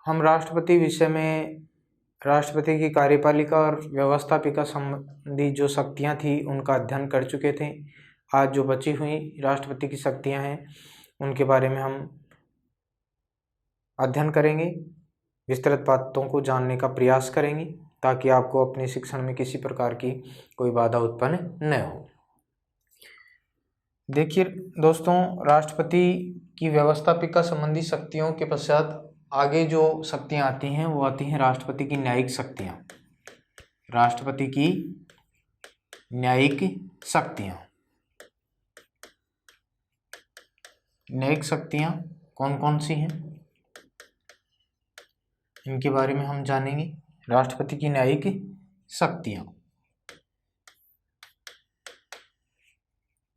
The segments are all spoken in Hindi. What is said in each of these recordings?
हम राष्ट्रपति विषय में राष्ट्रपति की कार्यपालिका और व्यवस्थापिका संबंधी जो शक्तियां थी उनका अध्ययन कर चुके थे। आज जो बची हुई राष्ट्रपति की शक्तियां हैं उनके बारे में हम अध्ययन करेंगे, विस्तृत बातों को जानने का प्रयास करेंगे ताकि आपको अपने शिक्षण में किसी प्रकार की कोई बाधा उत्पन्न न हो। देखिए दोस्तों, राष्ट्रपति की व्यवस्थापिका संबंधी शक्तियों के पश्चात आगे जो शक्तियां आती हैं वो आती हैं राष्ट्रपति की न्यायिक शक्तियां। राष्ट्रपति की न्यायिक शक्तियां, न्यायिक शक्तियां कौन कौन सी हैं इनके बारे में हम जानेंगे। राष्ट्रपति की न्यायिक शक्तियां,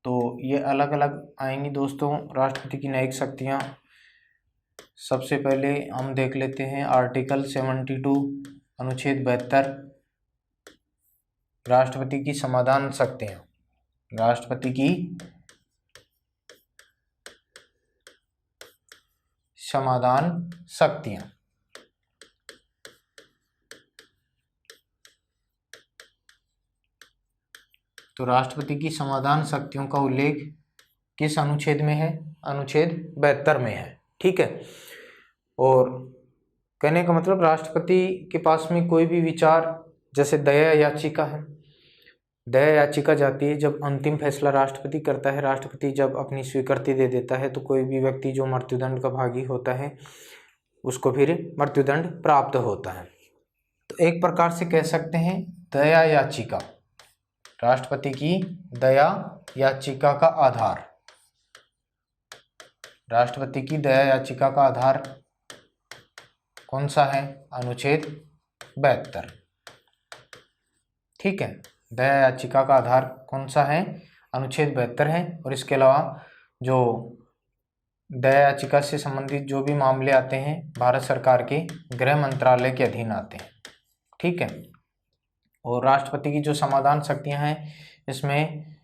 तो ये अलग अलग आएंगी दोस्तों। राष्ट्रपति की न्यायिक शक्तियां सबसे पहले हम देख लेते हैं आर्टिकल 72 अनुच्छेद 72, राष्ट्रपति की समाधान शक्तियां। राष्ट्रपति की समाधान शक्तियां, तो राष्ट्रपति की समाधान शक्तियों का उल्लेख किस अनुच्छेद में है? अनुच्छेद 72 में है। ठीक है, और कहने का मतलब राष्ट्रपति के पास में कोई भी विचार, जैसे दया याचिका है, दया याचिका जाती है जब अंतिम फैसला राष्ट्रपति करता है। राष्ट्रपति जब अपनी स्वीकृति दे देता है तो कोई भी व्यक्ति जो मृत्युदंड का भागी होता है उसको फिर मृत्युदंड प्राप्त होता है। तो एक प्रकार से कह सकते हैं दया याचिका, राष्ट्रपति की दया याचिका का आधार, राष्ट्रपति की दया याचिका का आधार कौन सा है? अनुच्छेद 72। ठीक है, दया याचिका का आधार कौन सा है? अनुच्छेद 72 है। और इसके अलावा जो दया याचिका से संबंधित जो भी मामले आते हैं भारत सरकार के गृह मंत्रालय के अधीन आते हैं। ठीक है, और राष्ट्रपति की जो समाधान शक्तियां हैं इसमें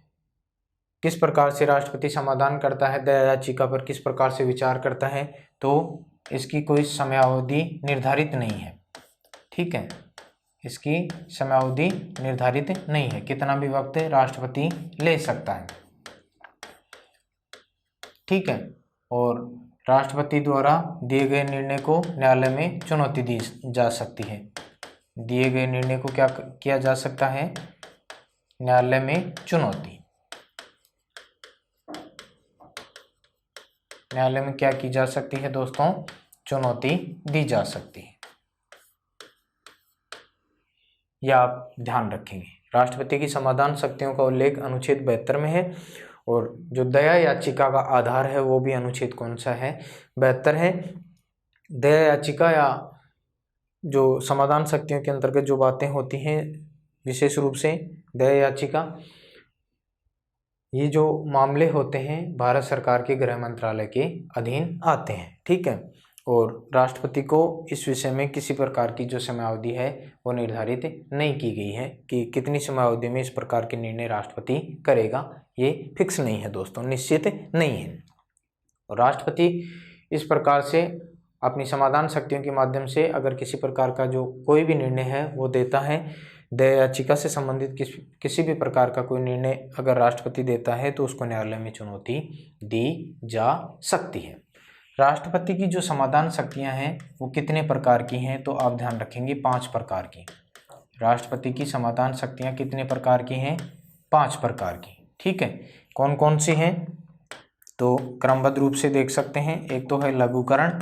किस प्रकार से राष्ट्रपति समाधान करता है, दया याचिका पर किस प्रकार से विचार करता है, तो इसकी कोई समयावधि निर्धारित नहीं है। ठीक है, इसकी समयावधि निर्धारित नहीं है, कितना भी वक्त राष्ट्रपति ले सकता है। ठीक है, और राष्ट्रपति द्वारा दिए गए निर्णय को न्यायालय में चुनौती दी जा सकती है। दिए गए निर्णय को क्या किया जा सकता है? न्यायालय में चुनौती। न्यायालय में क्या की जा सकती है दोस्तों? चुनौती दी जा सकती है। यह आप ध्यान रखेंगे। राष्ट्रपति की समाधान शक्तियों का उल्लेख अनुच्छेद 72 में है, और जो दया याचिका का आधार है वो भी अनुच्छेद कौन सा है? 72 है। दया याचिका या जो समाधान शक्तियों के अंतर्गत जो बातें होती हैं, विशेष रूप से दया याचिका, ये जो मामले होते हैं भारत सरकार के गृह मंत्रालय के अधीन आते हैं। ठीक है, और राष्ट्रपति को इस विषय में किसी प्रकार की जो समयावधि है वो निर्धारित नहीं की गई है कि कितनी समयावधि में इस प्रकार के निर्णय राष्ट्रपति करेगा, ये फिक्स नहीं है दोस्तों, निश्चित नहीं है। और राष्ट्रपति इस प्रकार से अपनी समाधान शक्तियों के माध्यम से अगर किसी प्रकार का जो कोई भी निर्णय है वो देता है। दया याचिका से संबंधित किसी भी प्रकार का कोई निर्णय अगर राष्ट्रपति देता है तो उसको न्यायालय में चुनौती दी जा सकती है। राष्ट्रपति की जो समाधान शक्तियां हैं वो कितने प्रकार की हैं? तो आप ध्यान रखेंगे 5 प्रकार की। राष्ट्रपति की समाधान शक्तियां कितने प्रकार की हैं? 5 प्रकार की। ठीक है, कौन कौन सी हैं? तो क्रमबद्ध रूप से देख सकते हैं। एक तो है लघुकरण,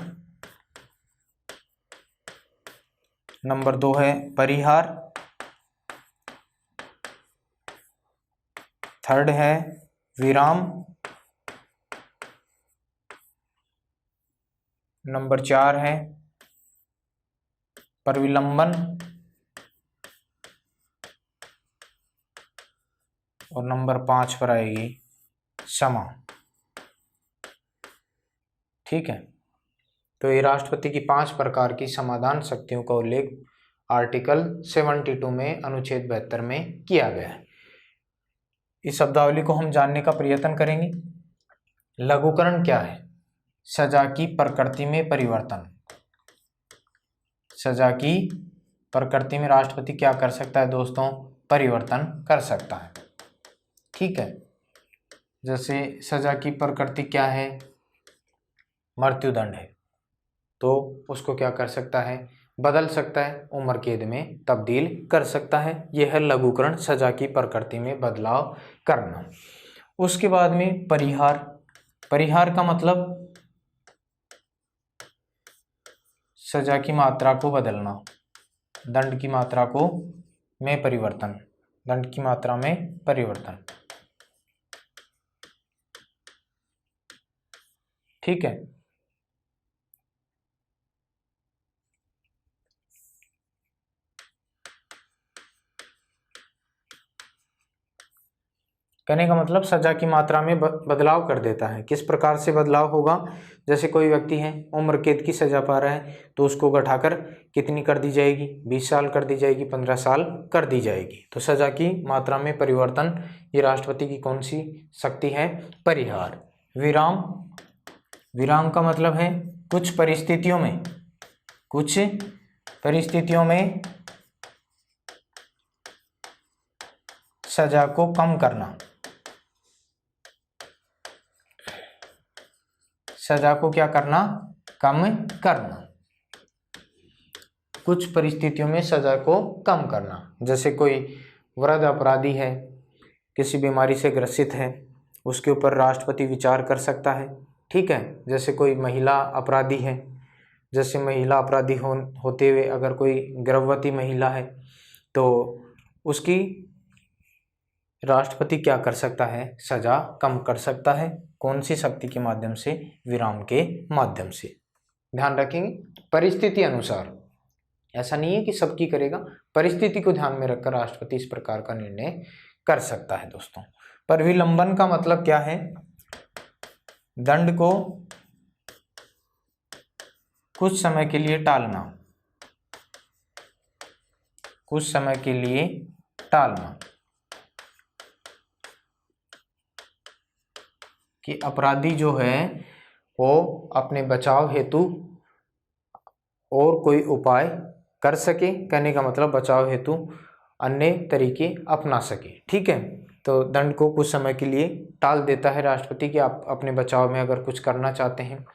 नंबर 2 है परिहार, थर्ड है विराम, नंबर 4 है परिविलंबन, और नंबर 5 पर आएगी क्षमा। ठीक है, तो ये राष्ट्रपति की 5 प्रकार की समाधान शक्तियों का उल्लेख आर्टिकल 72 में अनुच्छेद 72 में किया गया है। इस शब्दावली को हम जानने का प्रयत्न करेंगे। लघुकरण क्या है? सजा की प्रकृति में परिवर्तन। सजा की प्रकृति में राष्ट्रपति क्या कर सकता है दोस्तों, परिवर्तन कर सकता है। ठीक है, जैसे सजा की प्रकृति क्या है, मृत्युदंड है, तो उसको क्या कर सकता है, बदल सकता है, उम्र कैद में तब्दील कर सकता है। यह है लघुकरण, सजा की प्रकृति में बदलाव करना। उसके बाद में परिहार। परिहार का मतलब सजा की मात्रा को बदलना, दंड की मात्रा को में परिवर्तन, दंड की मात्रा में परिवर्तन। ठीक है, कहने का मतलब सजा की मात्रा में बदलाव कर देता है। किस प्रकार से बदलाव होगा, जैसे कोई व्यक्ति है उम्र कैद की सजा पा रहा है, तो उसको घटाकर कितनी कर दी जाएगी, 20 साल कर दी जाएगी, 15 साल कर दी जाएगी। तो सजा की मात्रा में परिवर्तन, ये राष्ट्रपति की कौन सी शक्ति है, परिहार। विराम। विराम का मतलब है कुछ परिस्थितियों में सजा को कम करना, सजा को क्या करना, कम करना। कुछ परिस्थितियों में सजा को कम करना, जैसे कोई वृद्ध अपराधी है, किसी बीमारी से ग्रसित है, उसके ऊपर राष्ट्रपति विचार कर सकता है। ठीक है, जैसे कोई महिला अपराधी है, जैसे महिला अपराधी होते हुए अगर कोई गर्भवती महिला है, तो उसकी राष्ट्रपति क्या कर सकता है, सजा कम कर सकता है। कौन सी शक्ति के माध्यम से, विराम के माध्यम से। ध्यान रखेंगे परिस्थिति अनुसार, ऐसा नहीं है कि सबकी करेगा, परिस्थिति को ध्यान में रखकर राष्ट्रपति इस प्रकार का निर्णय कर सकता है दोस्तों। पर विलंबन का मतलब क्या है, दंड को कुछ समय के लिए टालना, कुछ समय के लिए टालना, कि अपराधी जो है वो अपने बचाव हेतु और कोई उपाय कर सके। कहने का मतलब बचाव हेतु अन्य तरीके अपना सके। ठीक है, तो दंड को कुछ समय के लिए टाल देता है राष्ट्रपति कि आप अपने बचाव में अगर कुछ करना चाहते हैं,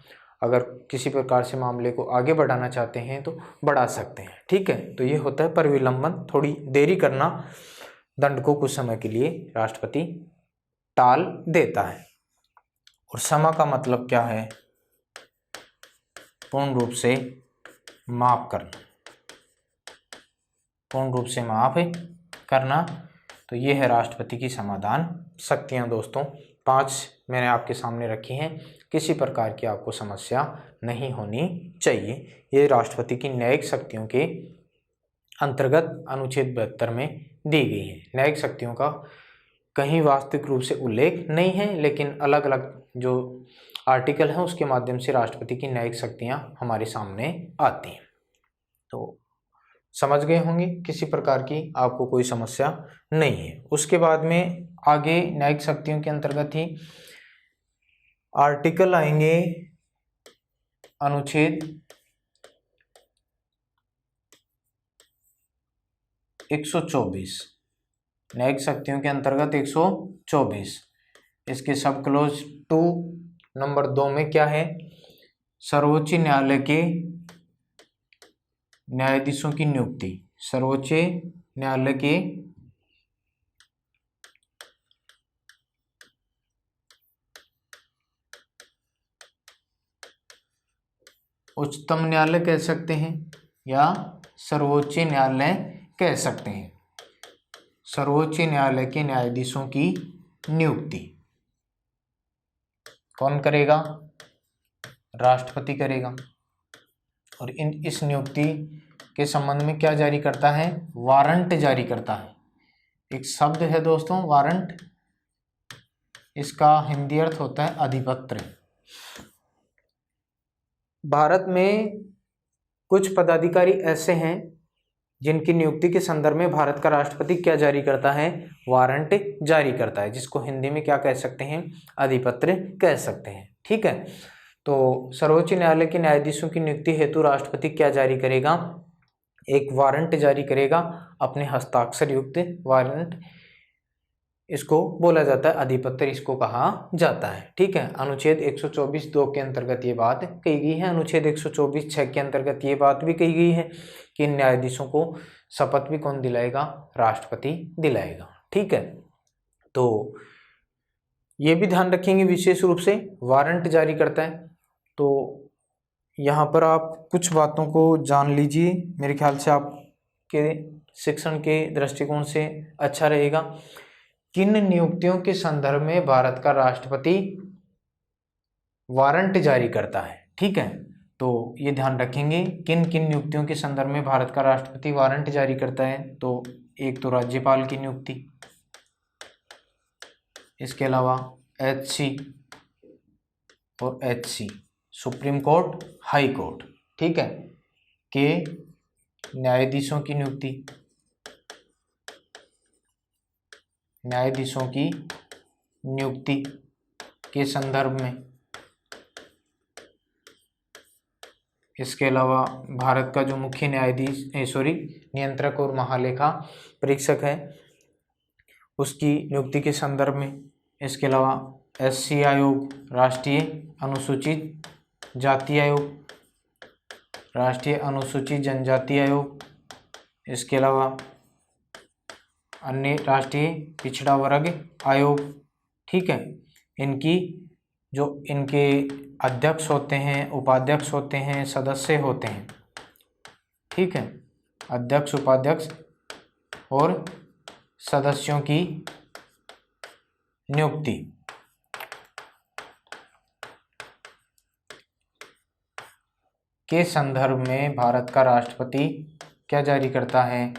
अगर किसी प्रकार से मामले को आगे बढ़ाना चाहते हैं तो बढ़ा सकते हैं। ठीक है, तो ये होता है पर विलंबन, थोड़ी देरी करना, दंड को कुछ समय के लिए राष्ट्रपति टाल देता है। और समा का मतलब क्या है, पूर्ण रूप से माफ करना, पूर्ण रूप से माफ करना। तो ये है राष्ट्रपति की समाधान शक्तियां दोस्तों। 5 मैंने आपके सामने रखी हैं, किसी प्रकार की आपको समस्या नहीं होनी चाहिए। ये राष्ट्रपति की न्यायिक शक्तियों के अंतर्गत अनुच्छेद 72 में दी गई है। न्यायिक शक्तियों का कहीं वास्तविक रूप से उल्लेख नहीं है, लेकिन अलग अलग जो आर्टिकल हैं उसके माध्यम से राष्ट्रपति की न्यायिक शक्तियां हमारे सामने आती हैं। तो समझ गए होंगे, किसी प्रकार की आपको कोई समस्या नहीं है। उसके बाद में आगे न्यायिक शक्तियों के अंतर्गत ही आर्टिकल आएंगे अनुच्छेद 124, न्यायिक शक्तियों के अंतर्गत 124। इसके सब क्लोज 2 नंबर 2 में क्या है, सर्वोच्च न्यायालय के न्यायाधीशों की नियुक्ति, सर्वोच्च न्यायालय के उच्चतम न्यायालय कह सकते हैं या सर्वोच्च न्यायालय कह सकते हैं, सर्वोच्च न्यायालय के न्यायाधीशों की नियुक्ति कौन करेगा, राष्ट्रपति करेगा। और इस नियुक्ति के संबंध में क्या जारी करता है, वारंट जारी करता है। एक शब्द है दोस्तों वारंट, इसका हिंदी अर्थ होता है अधिपत्र। भारत में कुछ पदाधिकारी ऐसे हैं जिनकी नियुक्ति के संदर्भ में भारत का राष्ट्रपति क्या जारी करता है, वारंट जारी करता है, जिसको हिंदी में क्या कह सकते हैं, अधिपत्र कह सकते हैं। ठीक है, तो सर्वोच्च न्यायालय के न्यायाधीशों की नियुक्ति हेतु राष्ट्रपति क्या जारी करेगा, एक वारंट जारी करेगा, अपने हस्ताक्षर युक्त वारंट, इसको बोला जाता है अधिपत्र, इसको कहा जाता है। ठीक है, अनुच्छेद 124(2) के अंतर्गत ये बात कही गई है। अनुच्छेद 124(6) के अंतर्गत ये बात भी कही गई है कि न्यायाधीशों को शपथ भी कौन दिलाएगा? राष्ट्रपति दिलाएगा। ठीक है, तो ये भी ध्यान रखेंगे विशेष रूप से वारंट जारी करता है। तो यहाँ पर आप कुछ बातों को जान लीजिए, मेरे ख्याल से आपके शिक्षण के दृष्टिकोण से अच्छा रहेगा। किन नियुक्तियों के संदर्भ में भारत का राष्ट्रपति वारंट जारी करता है? ठीक है, तो ये ध्यान रखेंगे किन किन नियुक्तियों के संदर्भ में भारत का राष्ट्रपति वारंट जारी करता है। तो एक तो राज्यपाल की नियुक्ति, इसके अलावा HC और HC supreme court, high court, ठीक है, के न्यायाधीशों की नियुक्ति, न्यायाधीशों की नियुक्ति के संदर्भ में, इसके अलावा भारत का जो मुख्य न्यायाधीश नियंत्रक और महालेखा परीक्षक है उसकी नियुक्ति के संदर्भ में, इसके अलावा SC आयोग, राष्ट्रीय अनुसूचित जाति आयोग, राष्ट्रीय अनुसूचित जनजाति आयोग, इसके अलावा अन्य राष्ट्रीय पिछड़ा वर्ग आयोग। ठीक है, इनकी जो इनके अध्यक्ष होते हैं, उपाध्यक्ष होते हैं, सदस्य होते हैं, ठीक है, अध्यक्ष, उपाध्यक्ष और सदस्यों की नियुक्ति के संदर्भ में भारत का राष्ट्रपति क्या जारी करता है?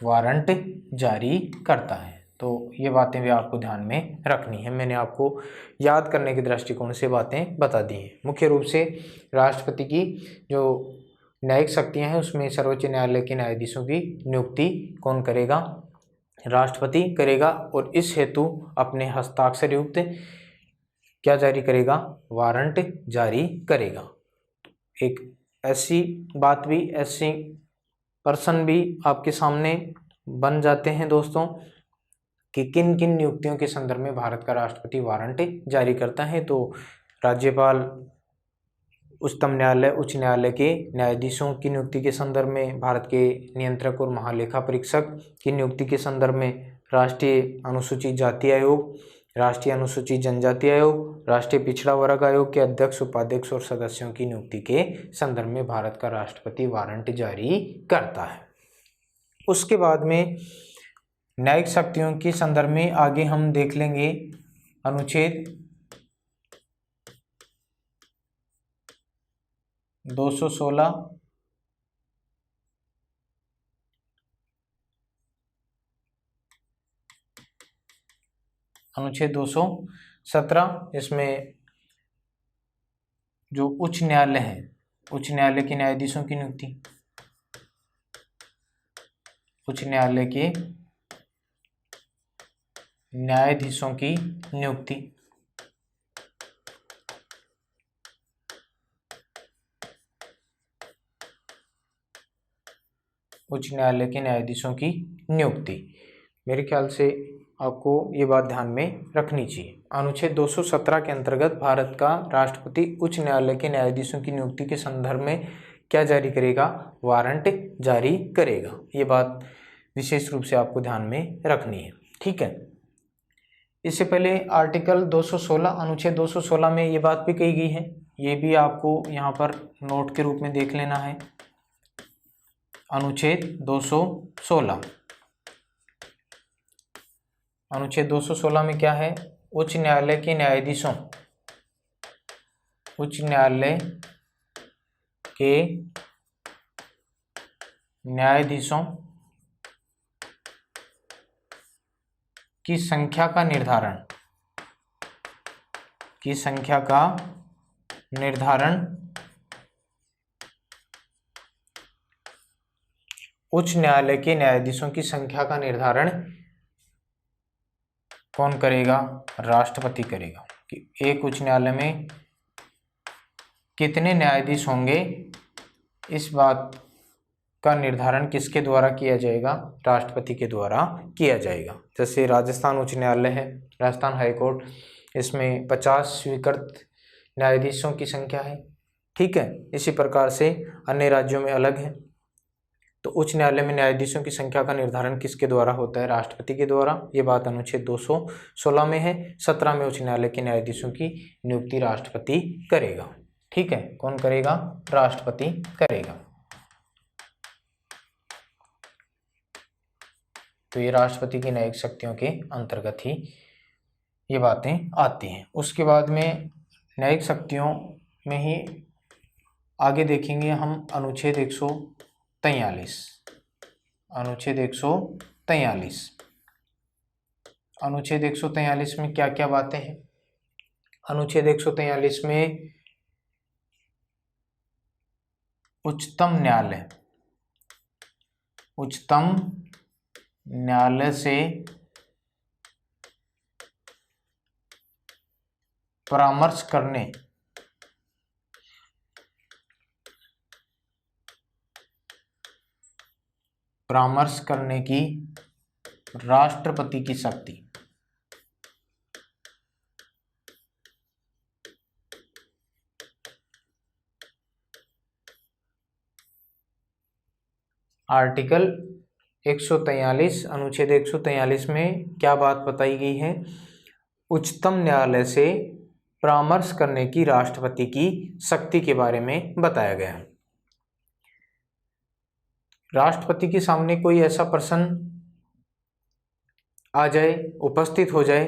वारंट जारी करता है। तो ये बातें भी आपको ध्यान में रखनी है, मैंने आपको याद करने के दृष्टिकोण से बातें बता दी हैं। मुख्य रूप से राष्ट्रपति की जो न्यायिक शक्तियां हैं उसमें सर्वोच्च न्यायालय के न्यायाधीशों की नियुक्ति कौन करेगा? राष्ट्रपति करेगा, और इस हेतु अपने हस्ताक्षर युक्त क्या जारी करेगा? वारंट जारी करेगा। एक ऐसी बात भी, ऐसी पर्सन भी आपके सामने बन जाते हैं दोस्तों कि किन किन नियुक्तियों के संदर्भ में भारत का राष्ट्रपति वारंट जारी करता है। तो राज्यपाल, उच्चतम न्यायालय, उच्च न्यायालय के न्यायाधीशों की नियुक्ति के संदर्भ में, भारत के नियंत्रक और महालेखा परीक्षक की नियुक्ति के संदर्भ में, राष्ट्रीय अनुसूचित जाति आयोग, राष्ट्रीय अनुसूचित जनजाति आयोग, राष्ट्रीय पिछड़ा वर्ग आयोग के अध्यक्ष, उपाध्यक्ष और सदस्यों की नियुक्ति के संदर्भ में भारत का राष्ट्रपति वारंट जारी करता है। उसके बाद में न्यायिक शक्तियों के संदर्भ में आगे हम देख लेंगे अनुच्छेद 216, अनुच्छेद 217, इसमें जो उच्च न्यायालय है, उच्च न्यायालय के न्यायाधीशों की नियुक्ति, उच्च न्यायालय के न्यायाधीशों की नियुक्ति, उच्च न्यायालय के न्यायाधीशों की नियुक्ति, मेरे ख्याल से आपको ये बात ध्यान में रखनी चाहिए। अनुच्छेद 217 के अंतर्गत भारत का राष्ट्रपति उच्च न्यायालय के न्यायाधीशों की नियुक्ति के संदर्भ में क्या जारी करेगा? वारंट जारी करेगा। ये बात विशेष रूप से आपको ध्यान में रखनी है। ठीक है, इससे पहले आर्टिकल 216, अनुच्छेद 216 में ये बात भी कही गई है, ये भी आपको यहाँ पर नोट के रूप में देख लेना है। अनुच्छेद 216, अनुच्छेद 216 में क्या है? उच्च न्यायालय के न्यायाधीशों, उच्च न्यायालय के न्यायाधीशों की संख्या का निर्धारण, की संख्या का निर्धारण उच्च न्यायालय के न्यायाधीशों की संख्या का निर्धारण कौन करेगा? राष्ट्रपति करेगा। कि एक उच्च न्यायालय में कितने न्यायाधीश होंगे, इस बात का निर्धारण किसके द्वारा किया जाएगा? राष्ट्रपति के द्वारा किया जाएगा। जैसे राजस्थान उच्च न्यायालय है, राजस्थान हाई कोर्ट, इसमें 50 स्वीकृत न्यायाधीशों की संख्या है, ठीक है। इसी प्रकार से अन्य राज्यों में अलग है। तो उच्च न्यायालय में न्यायाधीशों की संख्या का निर्धारण किसके द्वारा होता है? राष्ट्रपति के द्वारा। ये बात अनुच्छेद 216 में है। 17 में उच्च न्यायालय के न्यायाधीशों की नियुक्ति राष्ट्रपति करेगा, ठीक है। कौन करेगा? राष्ट्रपति करेगा। तो ये राष्ट्रपति की न्यायिक शक्तियों के अंतर्गत ही ये बातें आती हैं। उसके बाद में न्यायिक शक्तियों में ही आगे देखेंगे हम अनुच्छेद 143। अनुच्छेद 143। अनुच्छेद 143 में क्या क्या बातें हैं? अनुच्छेद 143 में उच्चतम न्यायालय से परामर्श करने की राष्ट्रपति की शक्ति। आर्टिकल 143, अनुच्छेद 143 में क्या बात बताई गई है? उच्चतम न्यायालय से परामर्श करने की राष्ट्रपति की शक्ति के बारे में बताया गया है। राष्ट्रपति के सामने कोई ऐसा प्रश्न आ जाए, उपस्थित हो जाए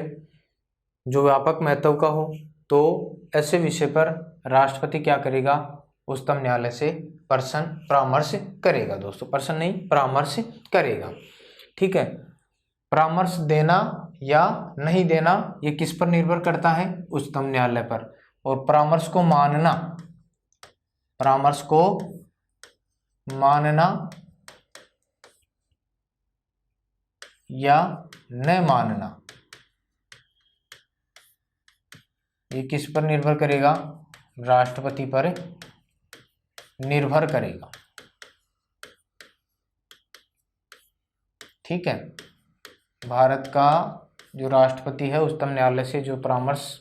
जो व्यापक महत्व का हो, तो ऐसे विषय पर राष्ट्रपति क्या करेगा? उच्चतम न्यायालय से परामर्श करेगा। दोस्तों, प्रश्न नहीं, परामर्श करेगा, ठीक है। परामर्श देना या नहीं देना ये किस पर निर्भर करता है? उच्चतम न्यायालय पर। और परामर्श को मानना या न मानना ये किस पर निर्भर करेगा? राष्ट्रपति पर निर्भर करेगा, ठीक है। भारत का जो राष्ट्रपति है उच्चतम न्यायालय से जो परामर्श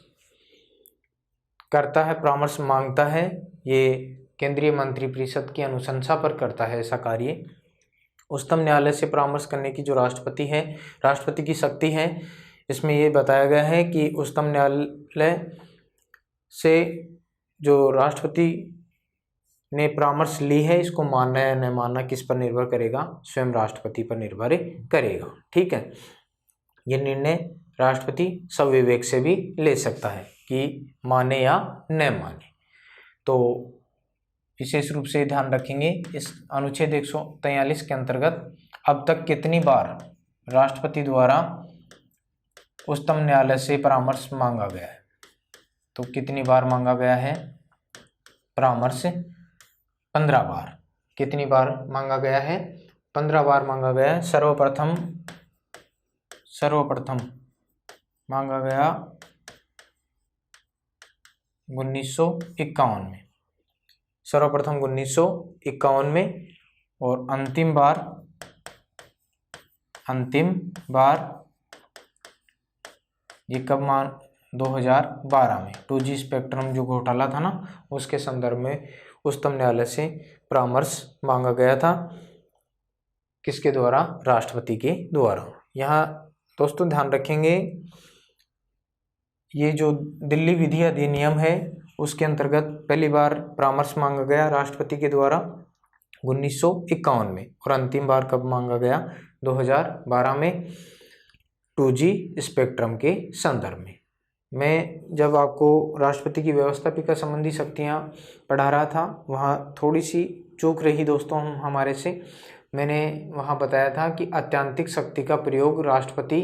करता है, परामर्श मांगता है, ये केंद्रीय मंत्रिपरिषद की अनुशंसा पर करता है ऐसा कार्य। उच्चतम न्यायालय से परामर्श करने की जो राष्ट्रपति की शक्ति है, इसमें ये बताया गया है कि उच्चतम न्यायालय से जो राष्ट्रपति ने परामर्श ली है, इसको मानना या न मानना किस पर निर्भर करेगा? स्वयं राष्ट्रपति पर निर्भर करेगा, ठीक है। ये निर्णय राष्ट्रपति स्वविवेक से भी ले सकता है कि माने या न माने। तो विशेष रूप से ध्यान रखेंगे, इस अनुच्छेद 143 के अंतर्गत अब तक कितनी बार राष्ट्रपति द्वारा उच्चतम न्यायालय से परामर्श मांगा गया है? तो कितनी बार मांगा गया है परामर्श? 15 बार। कितनी बार मांगा गया है? 15 बार मांगा गया है। सर्वप्रथम मांगा गया 1951 में, सर्वप्रथम 1951 में, और अंतिम बार ये कब 2012 में 2G स्पेक्ट्रम जो घोटाला था ना, उसके संदर्भ में उच्चतम न्यायालय से परामर्श मांगा गया था। किसके द्वारा? राष्ट्रपति के द्वारा। यहाँ दोस्तों ध्यान रखेंगे, ये जो दिल्ली विधि अधिनियम है उसके अंतर्गत पहली बार परामर्श मांगा गया राष्ट्रपति के द्वारा 1951 में, और अंतिम बार कब मांगा गया? 2012 में 2G स्पेक्ट्रम के संदर्भ में। मैं जब आपको राष्ट्रपति की व्यवस्थापिका संबंधी शक्तियाँ पढ़ा रहा था, वहाँ थोड़ी सी चूक रही दोस्तों हमारे से। मैंने वहाँ बताया था कि अत्यंतिक शक्ति का प्रयोग राष्ट्रपति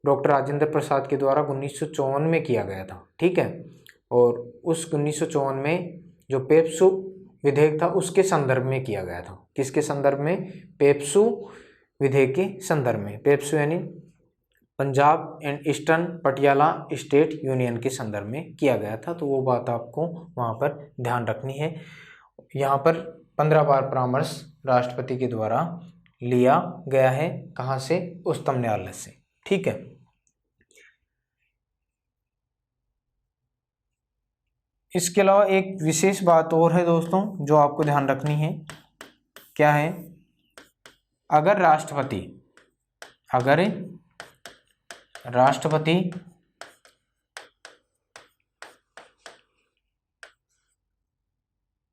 डॉक्टर राजेंद्र प्रसाद के द्वारा 1954 में किया गया था, ठीक है। और उस 1954 में जो पेप्सू विधेयक था उसके संदर्भ में किया गया था। किसके संदर्भ में? पेप्सू विधेयक के संदर्भ में। पेप्सू यानी Punjab and eastern Patiala state union के संदर्भ में किया गया था। तो वो बात आपको वहाँ पर ध्यान रखनी है। यहाँ पर 15 बार परामर्श राष्ट्रपति के द्वारा लिया गया है। कहाँ से? उच्चतम न्यायालय से। ठीक है। इसके अलावा एक विशेष बात और है दोस्तों जो आपको ध्यान रखनी है। क्या है? अगर राष्ट्रपति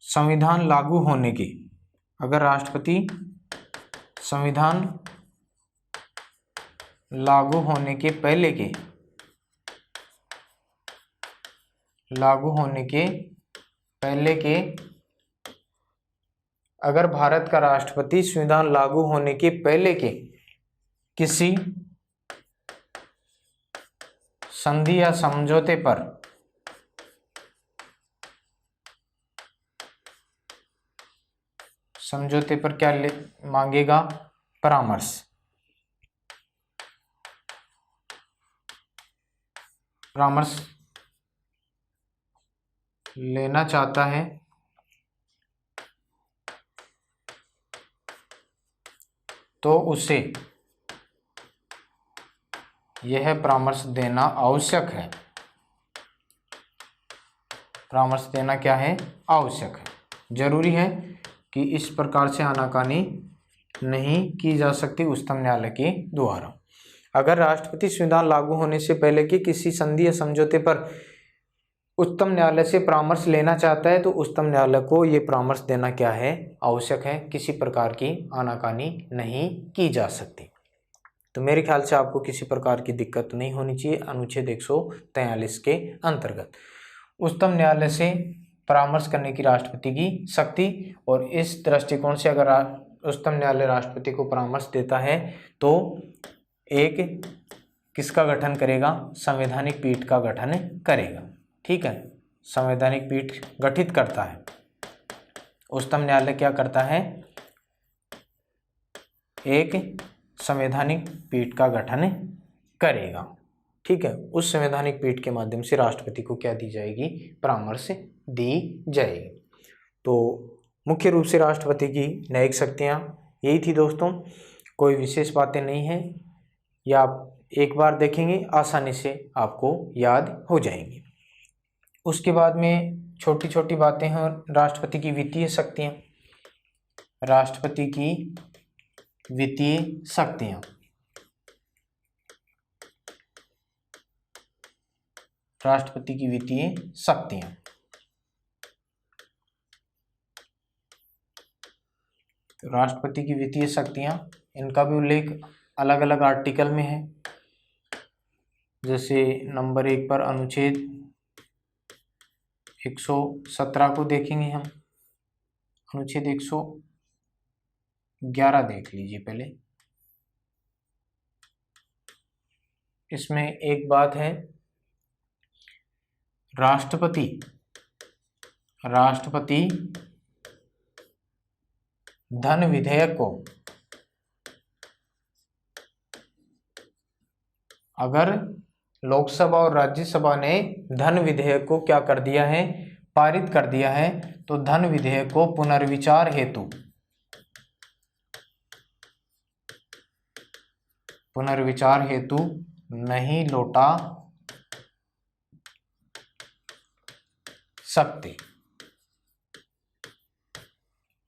संविधान लागू होने के अगर भारत का राष्ट्रपति संविधान लागू होने के पहले के किसी संधि या समझौते पर क्या मांगेगा? परामर्श लेना चाहता है तो उसे यह परामर्श देना आवश्यक है। परामर्श देना क्या है? आवश्यक है। जरूरी है कि इस प्रकार से आनाकानी नहीं की जा सकती उच्चतम न्यायालय के द्वारा। अगर राष्ट्रपति संविधान लागू होने से पहले के किसी संधि या समझौते पर उच्चतम न्यायालय से परामर्श लेना चाहता है तो उच्चतम न्यायालय को ये परामर्श देना क्या है? आवश्यक है। किसी प्रकार की आनाकानी नहीं की जा सकती। तो मेरे ख्याल से आपको किसी प्रकार की दिक्कत नहीं होनी चाहिए। अनुच्छेद 143 के अंतर्गत उच्चतम न्यायालय से परामर्श करने की राष्ट्रपति की शक्ति, और इस दृष्टिकोण से अगर उच्चतम न्यायालय राष्ट्रपति को परामर्श देता है तो एक किसका गठन करेगा? संवैधानिक पीठ का गठन करेगा। ठीक है, संवैधानिक पीठ गठित करता है। उच्चतम न्यायालय क्या करता है? एक संवैधानिक पीठ का गठन करेगा। ठीक है, उस संवैधानिक पीठ के माध्यम से राष्ट्रपति को क्या दी जाएगी? परामर्श दी जाएगी। तो मुख्य रूप से राष्ट्रपति की न्यायिक शक्तियाँ यही थी दोस्तों। कोई विशेष बातें नहीं हैं, या आप एक बार देखेंगे आसानी से आपको याद हो जाएंगी। उसके बाद में छोटी छोटी बातें हैं। राष्ट्रपति की वित्तीय शक्तियाँ, राष्ट्रपति की वित्तीय शक्तियाँ, राष्ट्रपति की वित्तीय शक्तियाँ। तो राष्ट्रपति की वित्तीय शक्तियाँ, इनका भी उल्लेख अलग अलग आर्टिकल में है। जैसे नंबर 1 पर अनुच्छेद 117 को देखेंगे हम। अनुच्छेद 111 देख लीजिए पहले। इसमें एक बात है, राष्ट्रपति धन विधेयक को अगर लोकसभा और राज्यसभा ने धन विधेयक को क्या कर दिया है? पारित कर दिया है, तो धन विधेयक को पुनर्विचार हेतु नहीं लौटा सकते।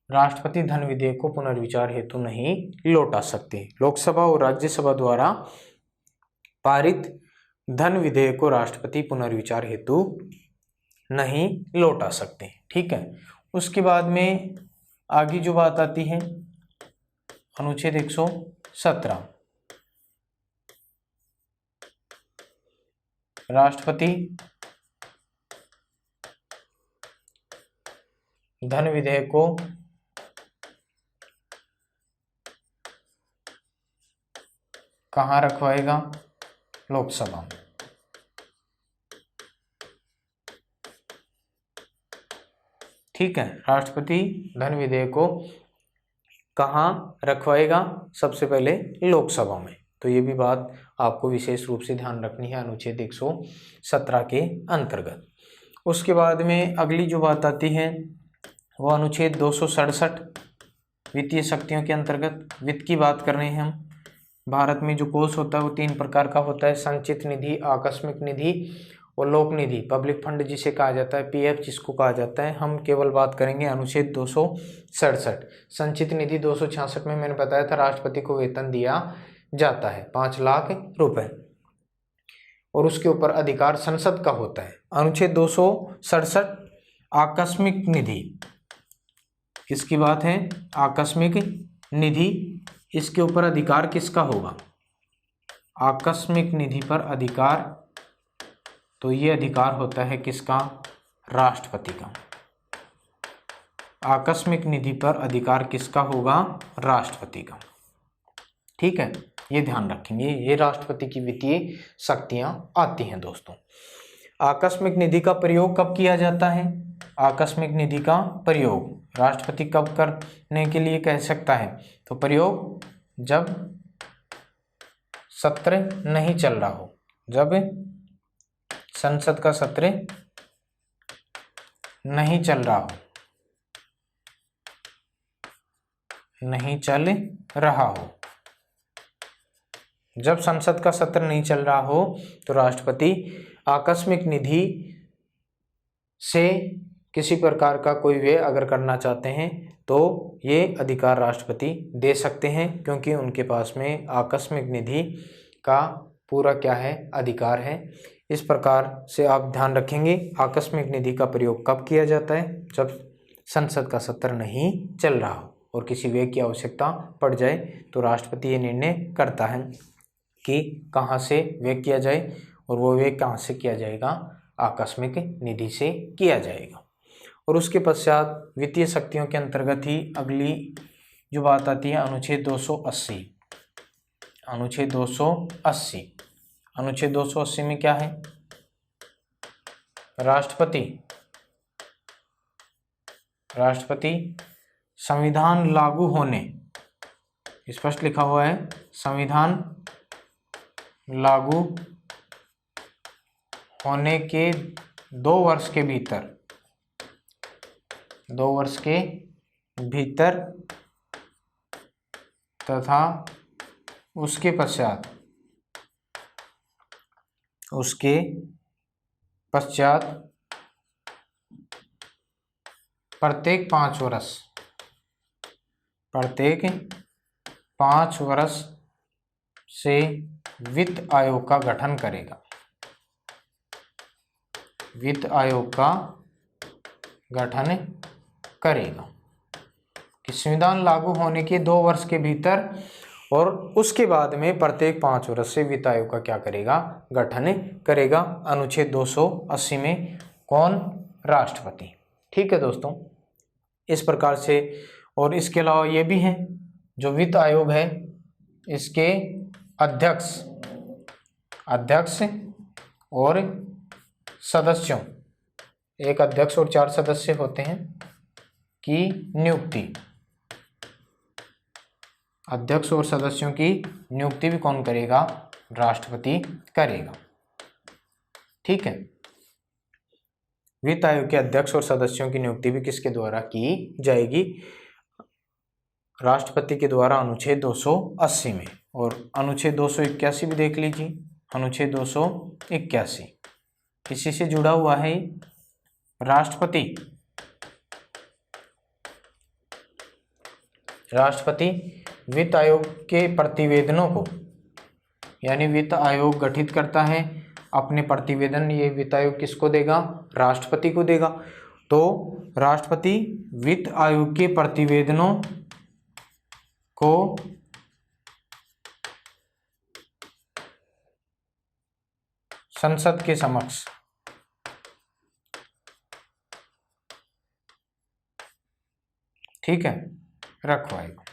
राष्ट्रपति धन विधेयक को पुनर्विचार हेतु नहीं लौटा सकते। लोकसभा और राज्यसभा द्वारा पारित धन विधेयक को राष्ट्रपति पुनर्विचार हेतु नहीं लौटा सकते। ठीक है, उसके बाद में आगे जो बात आती है अनुच्छेद 117, राष्ट्रपति धन विधेयक को कहाँ रखवाएगा? लोकसभा में। ठीक है, राष्ट्रपति धन विधेयक को कहाँ रखवाएगा? सबसे पहले लोकसभा में। तो ये भी बात आपको विशेष रूप से ध्यान रखनी है अनुच्छेद 117 के अंतर्गत। उसके बाद में अगली जो बात आती है वो अनुच्छेद 267 वित्तीय शक्तियों के अंतर्गत वित्त की बात कर रहे हैं हम। भारत में जो कोष होता है वो 3 प्रकार का होता है, संचित निधि, आकस्मिक निधि और लोक निधि, पब्लिक फंड जिसे कहा जाता है, पीएफ जिसको कहा जाता है। हम केवल बात करेंगे अनुच्छेद 267। संचित निधि 266 में मैंने बताया था राष्ट्रपति को वेतन दिया जाता है 5 लाख रुपए और उसके ऊपर अधिकार संसद का होता है। अनुच्छेद 267 आकस्मिक निधि, किसकी बात है? आकस्मिक निधि। इसके ऊपर अधिकार किसका होगा? आकस्मिक निधि पर अधिकार, तो ये अधिकार होता है किसका? राष्ट्रपति का। आकस्मिक निधि पर अधिकार किसका होगा? राष्ट्रपति का। ठीक है, ये ध्यान रखेंगे, ये राष्ट्रपति की वित्तीय शक्तियां आती हैं दोस्तों। आकस्मिक निधि का प्रयोग कब किया जाता है? आकस्मिक निधि का प्रयोग राष्ट्रपति कब करने के लिए कह सकता है? तो प्रयोग जब सत्र नहीं चल रहा हो, जब संसद का सत्र नहीं चल रहा हो, नहीं चल रहा हो, जब संसद का सत्र नहीं चल रहा हो तो राष्ट्रपति आकस्मिक निधि से किसी प्रकार का कोई व्यय अगर करना चाहते हैं तो ये अधिकार राष्ट्रपति दे सकते हैं, क्योंकि उनके पास में आकस्मिक निधि का पूरा क्या है? अधिकार है। इस प्रकार से आप ध्यान रखेंगे आकस्मिक निधि का प्रयोग कब किया जाता है? जब संसद का सत्र नहीं चल रहा हो और किसी व्यय की आवश्यकता पड़ जाए तो राष्ट्रपति ये निर्णय करता है कि कहाँ से व्यय किया जाए और वो व्यय कहाँ से किया जाएगा? आकस्मिक निधि से किया जाएगा। और उसके पश्चात वित्तीय शक्तियों के अंतर्गत ही अगली जो बात आती है अनुच्छेद 280। अनुच्छेद 280, अनुच्छेद 280 में क्या है? राष्ट्रपति संविधान लागू होने, स्पष्ट लिखा हुआ है, संविधान लागू होने के 2 वर्ष के भीतर, 2 वर्ष के भीतर तथा उसके पश्चात प्रत्येक 5 वर्ष से वित्त आयोग का गठन करेगा। वित्त आयोग का गठन करेगा कि संविधान लागू होने के 2 वर्ष के भीतर और उसके बाद में प्रत्येक 5 वर्ष से वित्त आयोग का क्या करेगा? गठन करेगा। अनुच्छेद 280 में कौन? राष्ट्रपति। ठीक है दोस्तों, इस प्रकार से। और इसके अलावा ये भी है, जो वित्त आयोग है इसके अध्यक्ष और सदस्यों, एक अध्यक्ष और 4 सदस्य होते हैं की नियुक्ति, अध्यक्ष और सदस्यों की नियुक्ति भी कौन करेगा? राष्ट्रपति करेगा। ठीक है, वित्त आयोग के अध्यक्ष और सदस्यों की नियुक्ति भी किसके द्वारा की जाएगी? राष्ट्रपति के द्वारा, अनुच्छेद 280 में। और अनुच्छेद 281 भी देख लीजिए। अनुच्छेद 281 किसी से जुड़ा हुआ है? राष्ट्रपति वित्त आयोग के प्रतिवेदनों को, यानी वित्त आयोग गठित करता है, अपने प्रतिवेदन ये वित्त आयोग किसको देगा? राष्ट्रपति को देगा। तो राष्ट्रपति वित्त आयोग के प्रतिवेदनों को संसद के समक्ष ठीक है रखवाएगा।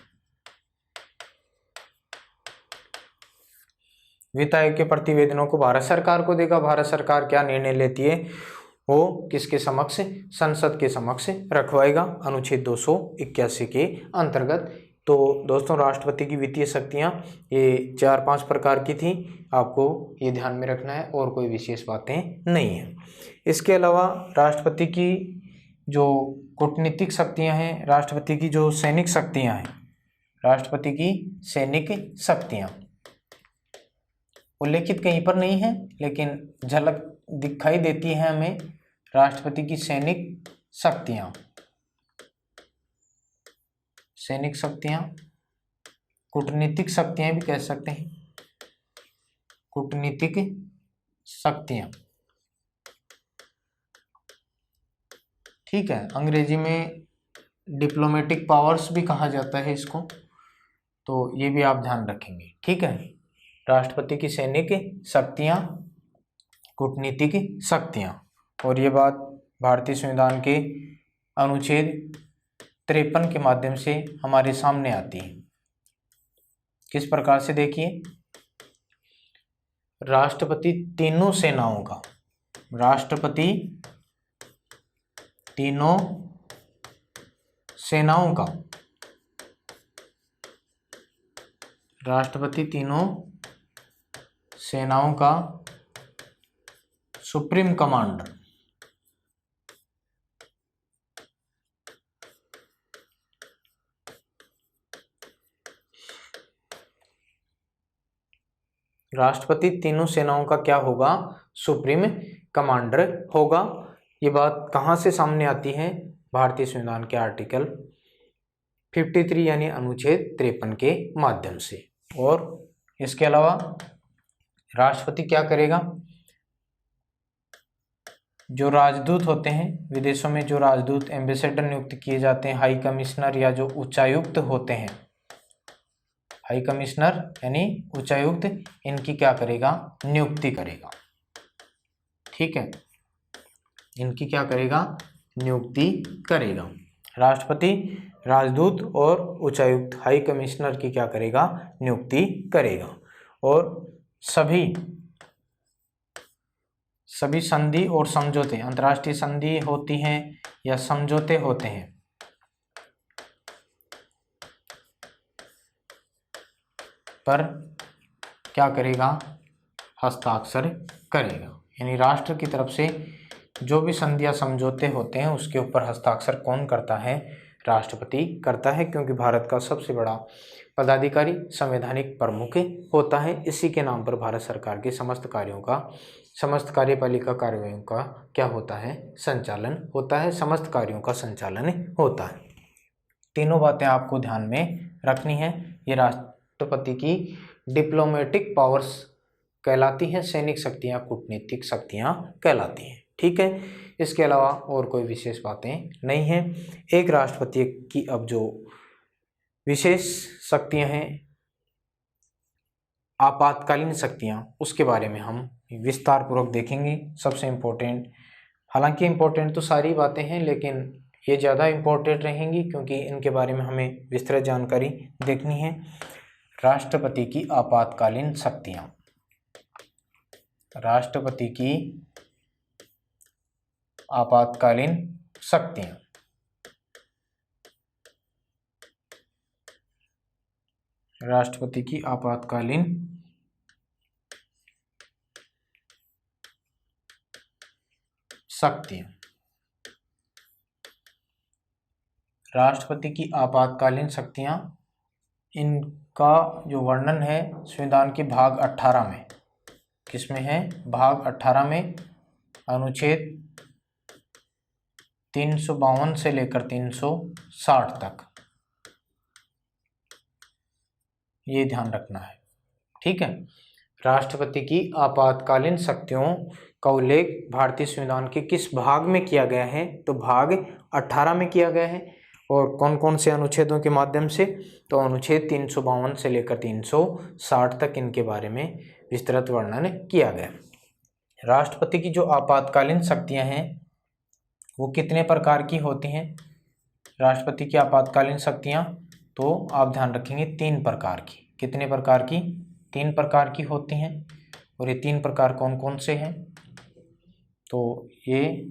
वित्त आयोग के प्रतिवेदनों को भारत सरकार को देगा। भारत सरकार क्या निर्णय लेती है वो किसके समक्ष? संसद के समक्ष रखवाएगा, अनुच्छेद 281 के अंतर्गत। तो दोस्तों, राष्ट्रपति की वित्तीय शक्तियाँ ये 4-5 प्रकार की थी, आपको ये ध्यान में रखना है, और कोई विशेष बातें नहीं हैं। इसके अलावा राष्ट्रपति की जो कूटनीतिक शक्तियां हैं, राष्ट्रपति की जो सैनिक शक्तियां हैं, राष्ट्रपति की सैनिक शक्तियां उल्लेखित कहीं पर नहीं है, लेकिन झलक दिखाई देती है हमें राष्ट्रपति की सैनिक शक्तियां। सैनिक शक्तियां, कूटनीतिक शक्तियां भी कह सकते हैं, कूटनीतिक शक्तियां, ठीक है। अंग्रेजी में डिप्लोमेटिक पावर्स भी कहा जाता है इसको, तो ये भी आप ध्यान रखेंगे, ठीक है। राष्ट्रपति की सैनिक शक्तियां, कूटनीतिक शक्तियां, और ये बात भारतीय संविधान के अनुच्छेद 53 के माध्यम से हमारे सामने आती है। किस प्रकार से, देखिए, राष्ट्रपति तीनों सेनाओं का, राष्ट्रपति तीनों सेनाओं का, राष्ट्रपति तीनों सेनाओं का सुप्रीम कमांडर, राष्ट्रपति तीनों सेनाओं का क्या होगा, सुप्रीम कमांडर होगा। ये बात कहाँ से सामने आती है, भारतीय संविधान के आर्टिकल 53 यानी अनुच्छेद 53 के माध्यम से। और इसके अलावा राष्ट्रपति क्या करेगा, जो राजदूत होते हैं विदेशों में, जो राजदूत एम्बेसडर नियुक्त किए जाते हैं, हाई कमिश्नर या जो उच्चायुक्त होते हैं, हाई कमिश्नर यानी उच्चायुक्त, इनकी क्या करेगा, नियुक्ति करेगा, ठीक है। इनकी क्या करेगा, नियुक्ति करेगा। राष्ट्रपति राजदूत और उच्चायुक्त, हाई कमिश्नर की क्या करेगा, नियुक्ति करेगा। और सभी संधि और समझौते, अंतर्राष्ट्रीय संधि होती हैं या समझौते होते हैं, पर क्या करेगा, हस्ताक्षर करेगा। यानी राष्ट्र की तरफ से जो भी संधि या समझौते होते हैं उसके ऊपर हस्ताक्षर कौन करता है, राष्ट्रपति करता है, क्योंकि भारत का सबसे बड़ा पदाधिकारी संवैधानिक प्रमुख होता है। इसी के नाम पर भारत सरकार के समस्त कार्यों का, समस्त कार्यपालिका कार्यों का क्या होता है, संचालन होता है, समस्त कार्यों का संचालन होता है। तीनों बातें आपको ध्यान में रखनी है। ये राष्ट्रपति की डिप्लोमेटिक पावर्स कहलाती हैं, सैनिक शक्तियाँ, कूटनीतिक शक्तियाँ कहलाती हैं, ठीक है। इसके अलावा और कोई विशेष बातें नहीं हैं। एक राष्ट्रपति की अब जो विशेष शक्तियाँ हैं, आपातकालीन शक्तियाँ, उसके बारे में हम विस्तार पूर्वक देखेंगे। सबसे इम्पोर्टेंट, हालांकि इम्पोर्टेंट तो सारी बातें हैं, लेकिन ये ज़्यादा इम्पोर्टेंट रहेंगी क्योंकि इनके बारे में हमें विस्तृत जानकारी देखनी है। राष्ट्रपति की आपातकालीन शक्तियाँ, राष्ट्रपति की आपातकालीन शक्तियाँ, राष्ट्रपति की आपातकालीन शक्तियाँ, राष्ट्रपति की आपातकालीन शक्तियाँ, इनका जो वर्णन है संविधान के भाग 18 में, किसमें है, भाग 18 में, अनुच्छेद 352 से लेकर 360 तक, ये ध्यान रखना है, ठीक है। राष्ट्रपति की आपातकालीन शक्तियों का उल्लेख भारतीय संविधान के किस भाग में किया गया है, तो भाग 18 में किया गया है। और कौन कौन से अनुच्छेदों के माध्यम से, तो अनुच्छेद 352 से लेकर 360 तक इनके बारे में विस्तृत वर्णन किया गया। राष्ट्रपति की जो आपातकालीन शक्तियां हैं वो कितने प्रकार की होती हैं, राष्ट्रपति की आपातकालीन शक्तियां, तो आप ध्यान रखेंगे 3 प्रकार की। कितने प्रकार की, 3 प्रकार की होती हैं। और ये 3 प्रकार कौन कौन से हैं, तो ये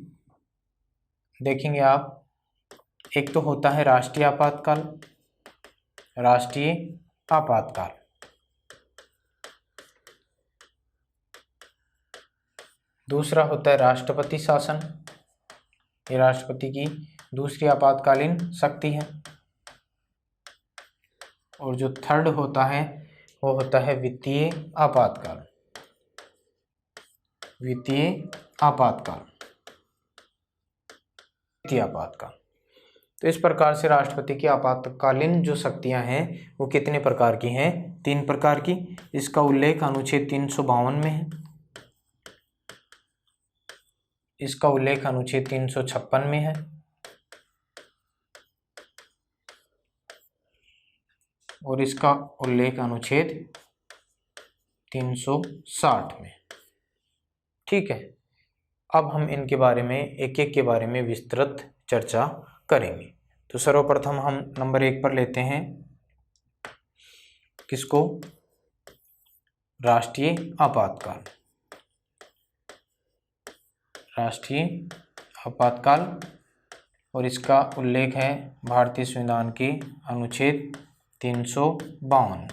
देखेंगे आप। एक तो होता है राष्ट्रीय आपातकाल, राष्ट्रीय आपातकाल। दूसरा होता है राष्ट्रपति शासन, ये राष्ट्रपति की दूसरी आपातकालीन शक्ति है। और जो थर्ड होता है वो होता है वित्तीय आपातकाल। वित्तीय आपातकाल, वित्तीय आपातकाल। तो इस प्रकार से राष्ट्रपति की आपातकालीन जो शक्तियां हैं वो कितने प्रकार की हैं? 3 प्रकार की। इसका उल्लेख अनुच्छेद 352 में है। इसका उल्लेख अनुच्छेद 356 में है और इसका उल्लेख अनुच्छेद 360 में। ठीक है, अब हम इनके बारे में एक एक के बारे में विस्तृत चर्चा करेंगे। तो सर्वप्रथम हम नंबर 1 पर लेते हैं किसको? राष्ट्रीय आपातकाल। राष्ट्रीय आपातकाल, और इसका उल्लेख है भारतीय संविधान की अनुच्छेद 352।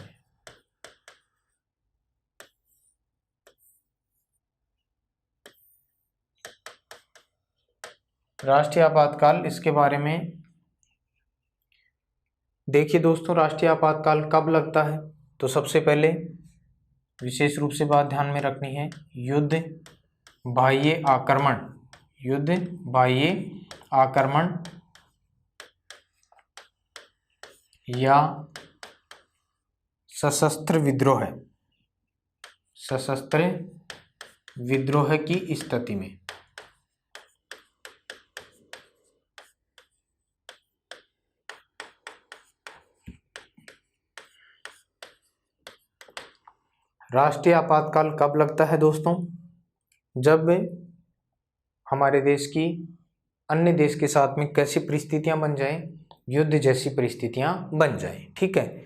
राष्ट्रीय आपातकाल, इसके बारे में देखिए दोस्तों, राष्ट्रीय आपातकाल कब लगता है? तो सबसे पहले विशेष रूप से बात ध्यान में रखनी है, युद्ध, बाह्य आक्रमण, युद्ध, बाह्य आक्रमण या सशस्त्र विद्रोह, सशस्त्र विद्रोह की स्थिति में। राष्ट्रीय आपातकाल कब लगता है दोस्तों? जब हमारे देश की अन्य देश के साथ में कैसी परिस्थितियां बन जाएं? युद्ध जैसी परिस्थितियां बन जाएं। ठीक है,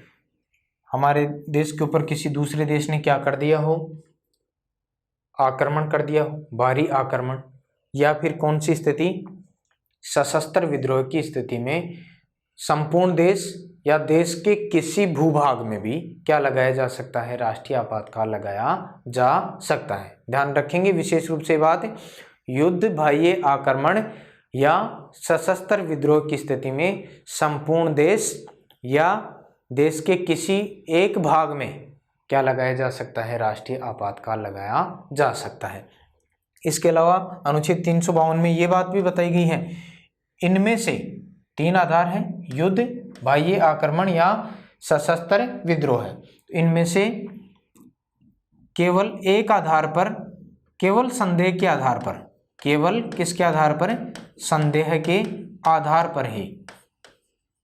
हमारे देश के ऊपर किसी दूसरे देश ने क्या कर दिया हो? आक्रमण कर दिया हो, भारी आक्रमण, या फिर कौन सी स्थिति? सशस्त्र विद्रोह की स्थिति में संपूर्ण देश या देश के किसी भूभाग में भी क्या लगाया जा सकता है? राष्ट्रीय आपातकाल लगाया जा सकता है। ध्यान रखेंगे विशेष रूप से बात, युद्ध, बाह्य आक्रमण या सशस्त्र विद्रोह की स्थिति में संपूर्ण देश या देश के किसी एक भाग में क्या लगाया जा सकता है? राष्ट्रीय आपातकाल लगाया जा सकता है। इसके अलावा अनुच्छेद 352 में ये बात भी बताई गई है, इनमें से 3 आधार हैं, युद्ध, बाह्य आक्रमण या सशस्त्र विद्रोह। इनमें से केवल एक आधार पर, केवल संदेह के आधार पर, केवल किसके आधार पर? संदेह के आधार पर ही,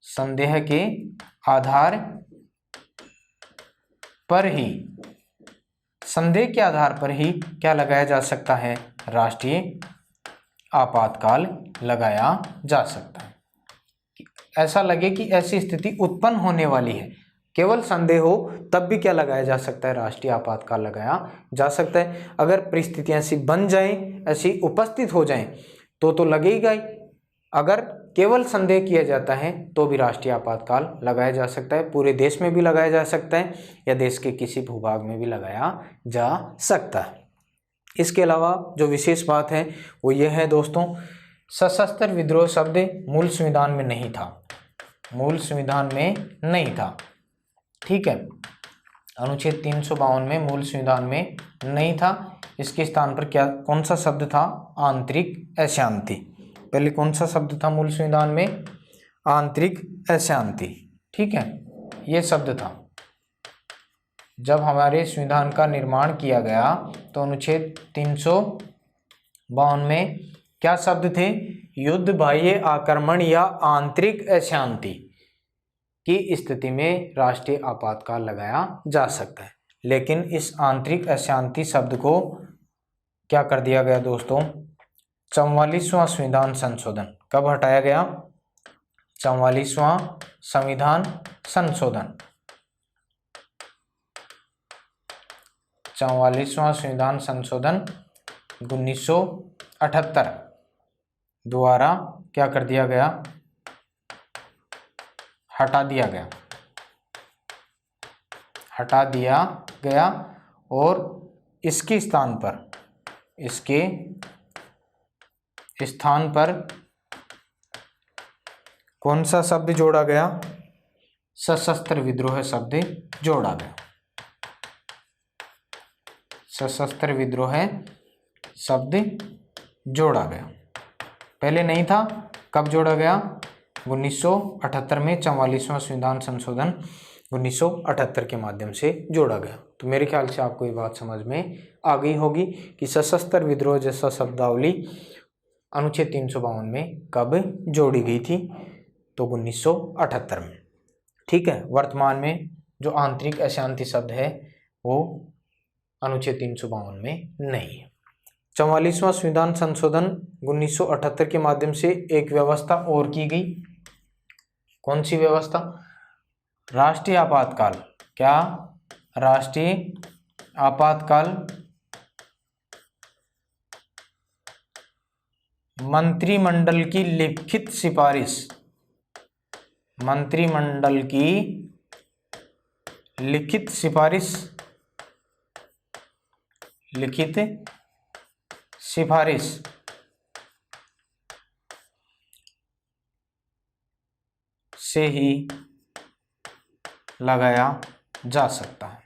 संदेह के आधार पर ही, संदेह के आधार पर ही क्या लगाया जा सकता है? राष्ट्रीय आपातकाल लगाया जा सकता है। ऐसा लगे कि ऐसी स्थिति उत्पन्न होने वाली है, केवल संदेह हो, तब भी क्या लगाया जा सकता है? राष्ट्रीय आपातकाल लगाया जा सकता है। अगर परिस्थितियां ऐसी बन जाएं, ऐसी उपस्थित हो जाएं, तो लगेगा ही। अगर केवल संदेह किया जाता है तो भी राष्ट्रीय आपातकाल लगाया जा सकता है। पूरे देश में भी लगाया जा सकता है या देश के किसी भूभाग में भी लगाया जा सकता है। इसके अलावा जो विशेष बात है वो ये है दोस्तों, सशस्त्र विद्रोह शब्द मूल संविधान में नहीं था, मूल संविधान में नहीं था। ठीक है, अनुच्छेद 352 में मूल संविधान में नहीं था। इसके स्थान पर क्या, कौन सा शब्द था? आंतरिक अशांति। पहले कौन सा शब्द था मूल संविधान में? आंतरिक अशांति। ठीक है, ये शब्द था। जब हमारे संविधान का निर्माण किया गया तो अनुच्छेद 352 में क्या शब्द थे? युद्ध, बाह्य आक्रमण या आंतरिक अशांति की स्थिति में राष्ट्रीय आपातकाल लगाया जा सकता है। लेकिन इस आंतरिक अशांति शब्द को क्या कर दिया गया दोस्तों? 44वां संविधान संशोधन कब हटाया गया? 44वां संविधान संशोधन, 44वां संविधान संशोधन 1978 द्वारा क्या कर दिया गया? हटा दिया गया, हटा दिया गया। और इसके स्थान पर, इसके स्थान पर कौन सा शब्द जोड़ा गया? सशस्त्र विद्रोह शब्द जोड़ा गया। सशस्त्र विद्रोह शब्द जोड़ा गया। पहले नहीं था, कब जोड़ा गया? 1978 में 44वां संविधान संशोधन 1978 के माध्यम से जोड़ा गया। तो मेरे ख्याल से आपको ये बात समझ में आ गई होगी कि सशस्त्र विद्रोह जैसा शब्दावली अनुच्छेद 352 में कब जोड़ी गई थी? तो 1978 में। ठीक है। वर्तमान में जो आंतरिक अशांति शब्द है वो अनुच्छेद 352 में नहीं है। 44वां संविधान संशोधन 1978 के माध्यम से एक व्यवस्था और की गई। कौन सी व्यवस्था? राष्ट्रीय आपातकाल। क्या? राष्ट्रीय आपातकाल मंत्रिमंडल की लिखित सिफारिश, मंत्रिमंडल की लिखित सिफारिश, लिखित सिफारिश से ही लगाया जा सकता है।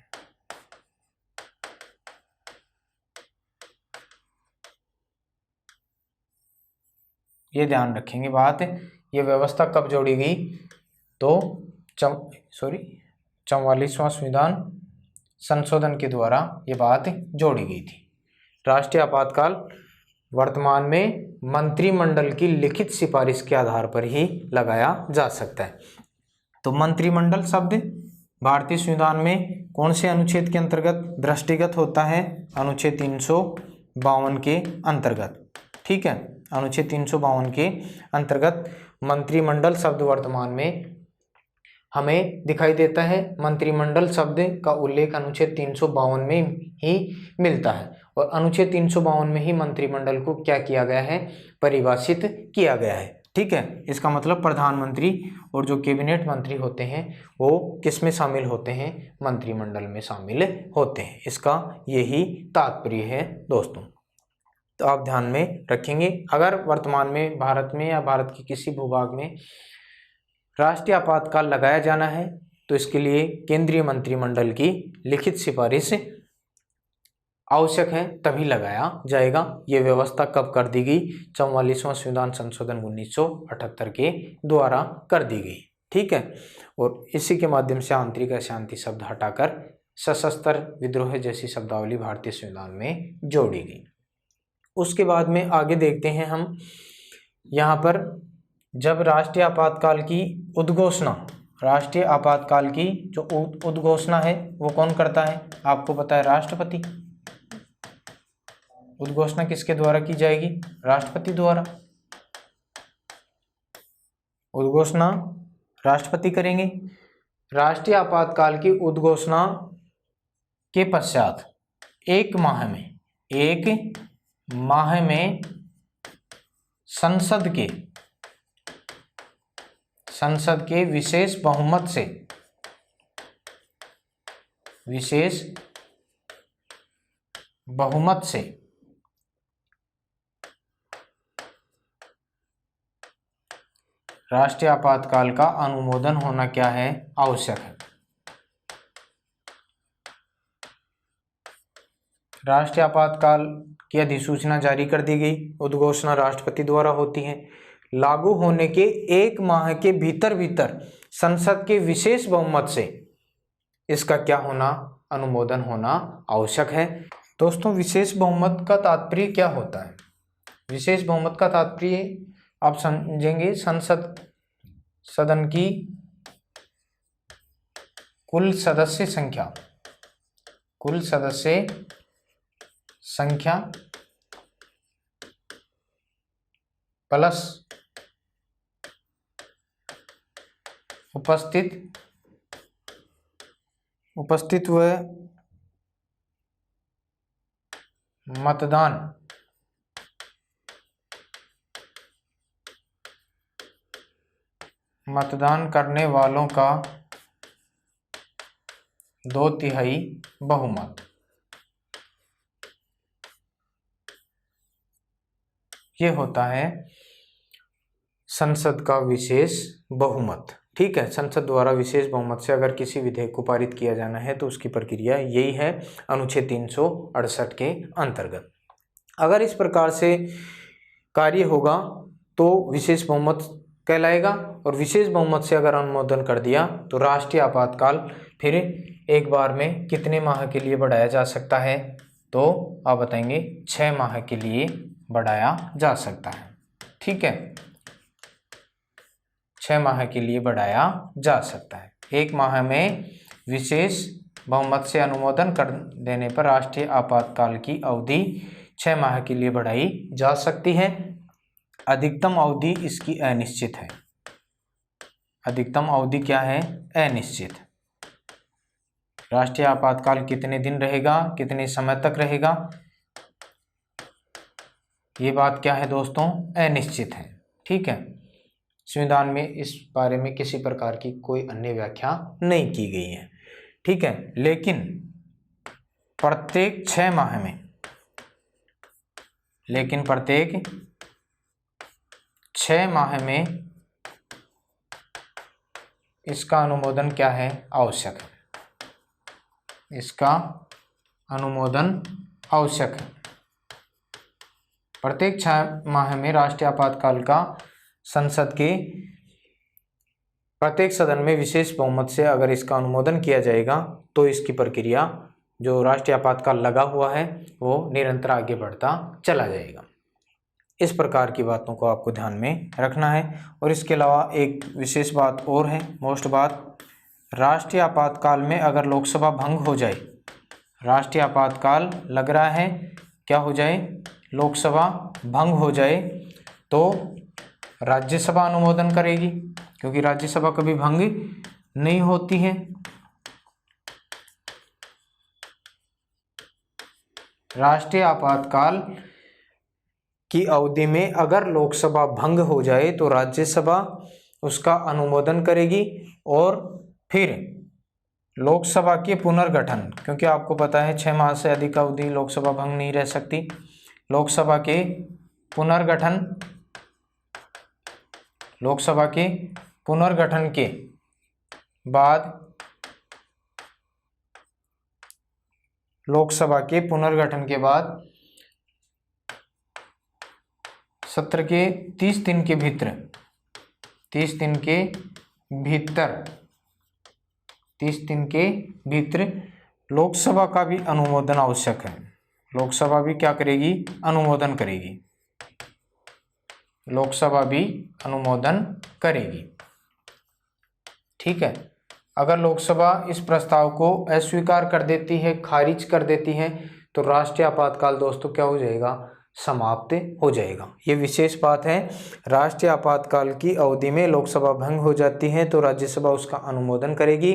ये ध्यान रखेंगे बात। ये व्यवस्था कब जोड़ी गई? तो 44वां संविधान संशोधन के द्वारा ये बात जोड़ी गई थी। राष्ट्रीय आपातकाल वर्तमान में मंत्रिमंडल की लिखित सिफारिश के आधार पर ही लगाया जा सकता है। तो मंत्रिमंडल शब्द भारतीय संविधान में कौन से अनुच्छेद के अंतर्गत दृष्टिगत होता है? अनुच्छेद 352 के अंतर्गत। ठीक है। अनुच्छेद 352 के अंतर्गत मंत्रिमंडल शब्द वर्तमान में हमें दिखाई देता है। मंत्रिमंडल शब्द का उल्लेख अनुच्छेद 352 में ही मिलता है और अनुच्छेद 352 में ही मंत्रिमंडल को क्या किया गया है? परिभाषित किया गया है। ठीक है। इसका मतलब प्रधानमंत्री और जो कैबिनेट मंत्री होते हैं वो किस में शामिल होते हैं? मंत्रिमंडल में शामिल होते हैं। इसका यही तात्पर्य है दोस्तों। तो आप ध्यान में रखेंगे, अगर वर्तमान में भारत में या भारत के किसी भूभाग में राष्ट्रीय आपातकाल लगाया जाना है तो इसके लिए केंद्रीय मंत्रिमंडल की लिखित सिफारिश आवश्यक है, तभी लगाया जाएगा। ये व्यवस्था कब कर दी गई? 44वां संविधान संशोधन 1978 के द्वारा कर दी गई। ठीक है। और इसी के माध्यम से आंतरिक अशांति शब्द हटाकर सशस्त्र विद्रोह जैसी शब्दावली भारतीय संविधान में जोड़ी गई। उसके बाद में आगे देखते हैं हम यहाँ पर, जब राष्ट्रीय आपातकाल की उद्घोषणा, राष्ट्रीय आपातकाल की जो उद्घोषणा है वो कौन करता है? आपको पता है, राष्ट्रपति। उद्घोषणा किसके द्वारा की जाएगी? राष्ट्रपति द्वारा। उद्घोषणा राष्ट्रपति करेंगे। राष्ट्रीय आपातकाल की उद्घोषणा के पश्चात एक माह में संसद के विशेष बहुमत से राष्ट्रीय आपातकाल का अनुमोदन होना क्या है? आवश्यक है। राष्ट्रीय आपातकाल की अधिसूचना जारी कर दी गई। उद्घोषणा राष्ट्रपति द्वारा होती है। लागू होने के एक माह के भीतर संसद के विशेष बहुमत से इसका क्या होना? अनुमोदन होना आवश्यक है। दोस्तों, विशेष बहुमत का तात्पर्य क्या होता है? विशेष बहुमत का तात्पर्य आप समझेंगे, सदन की कुल सदस्य संख्या प्लस उपस्थित हुए मतदान करने वालों का 2/3 बहुमत। ये होता है संसद का विशेष बहुमत। ठीक है, संसद द्वारा विशेष बहुमत से अगर किसी विधेयक को पारित किया जाना है तो उसकी प्रक्रिया यही है अनुच्छेद 368 के अंतर्गत। अगर इस प्रकार से कार्य होगा तो विशेष बहुमत कहलाएगा, और विशेष बहुमत से अगर अनुमोदन कर दिया तो राष्ट्रीय आपातकाल फिर एक बार में कितने माह के लिए बढ़ाया जा सकता है, तो आप बताएंगे 6 माह के लिए बढ़ाया जा सकता है। ठीक है, 6 माह के लिए बढ़ाया जा सकता है। 1 माह में विशेष बहुमत से अनुमोदन कर देने पर राष्ट्रीय आपातकाल की अवधि 6 माह के लिए बढ़ाई जा सकती है। अधिकतम अवधि इसकी अनिश्चित है। अधिकतम अवधि क्या है? अनिश्चित। राष्ट्रीय आपातकाल कितने दिन रहेगा, कितने समय तक रहेगा, ये बात क्या है दोस्तों? अनिश्चित है। ठीक है, संविधान में इस बारे में किसी प्रकार की कोई अन्य व्याख्या नहीं की गई है। ठीक है, लेकिन प्रत्येक 6 माह में, प्रत्येक 6 माह में इसका अनुमोदन क्या है? आवश्यक है। इसका अनुमोदन आवश्यक है। प्रत्येक 6 माह में राष्ट्रीय आपातकाल का संसद के प्रत्येक सदन में विशेष बहुमत से अगर इसका अनुमोदन किया जाएगा तो इसकी प्रक्रिया, जो राष्ट्रीय आपातकाल लगा हुआ है, वो निरंतर आगे बढ़ता चला जाएगा। इस प्रकार की बातों को आपको ध्यान में रखना है। और इसके अलावा एक विशेष बात और है, मोस्ट बात, राष्ट्रीय आपातकाल में अगर लोकसभा भंग हो जाए, राष्ट्रीय आपातकाल लग रहा है, क्या हो जाए? लोकसभा भंग हो जाए तो राज्यसभा अनुमोदन करेगी, क्योंकि राज्यसभा कभी भंग नहीं होती है। राष्ट्रीय आपातकाल की अवधि में अगर लोकसभा भंग हो जाए तो राज्यसभा उसका अनुमोदन करेगी, और फिर लोकसभा के पुनर्गठन, क्योंकि आपको पता है 6 माह से अधिक अवधि लोकसभा भंग नहीं रह सकती। लोकसभा के पुनर्गठन, लोकसभा के पुनर्गठन के बाद, लोकसभा के पुनर्गठन के बाद सत्र के 30 दिन के भीतर, 30 दिन के भीतर, 30 दिन के भीतर लोकसभा का भी अनुमोदन आवश्यक है। लोकसभा भी क्या करेगी? अनुमोदन करेगी। लोकसभा भी अनुमोदन करेगी। ठीक है, अगर लोकसभा इस प्रस्ताव को अस्वीकार कर देती है, खारिज कर देती है, तो राष्ट्रीय आपातकाल दोस्तों क्या हो जाएगा? समाप्त हो जाएगा। ये विशेष बात है। राष्ट्रीय आपातकाल की अवधि में लोकसभा भंग हो जाती है तो राज्यसभा उसका अनुमोदन करेगी,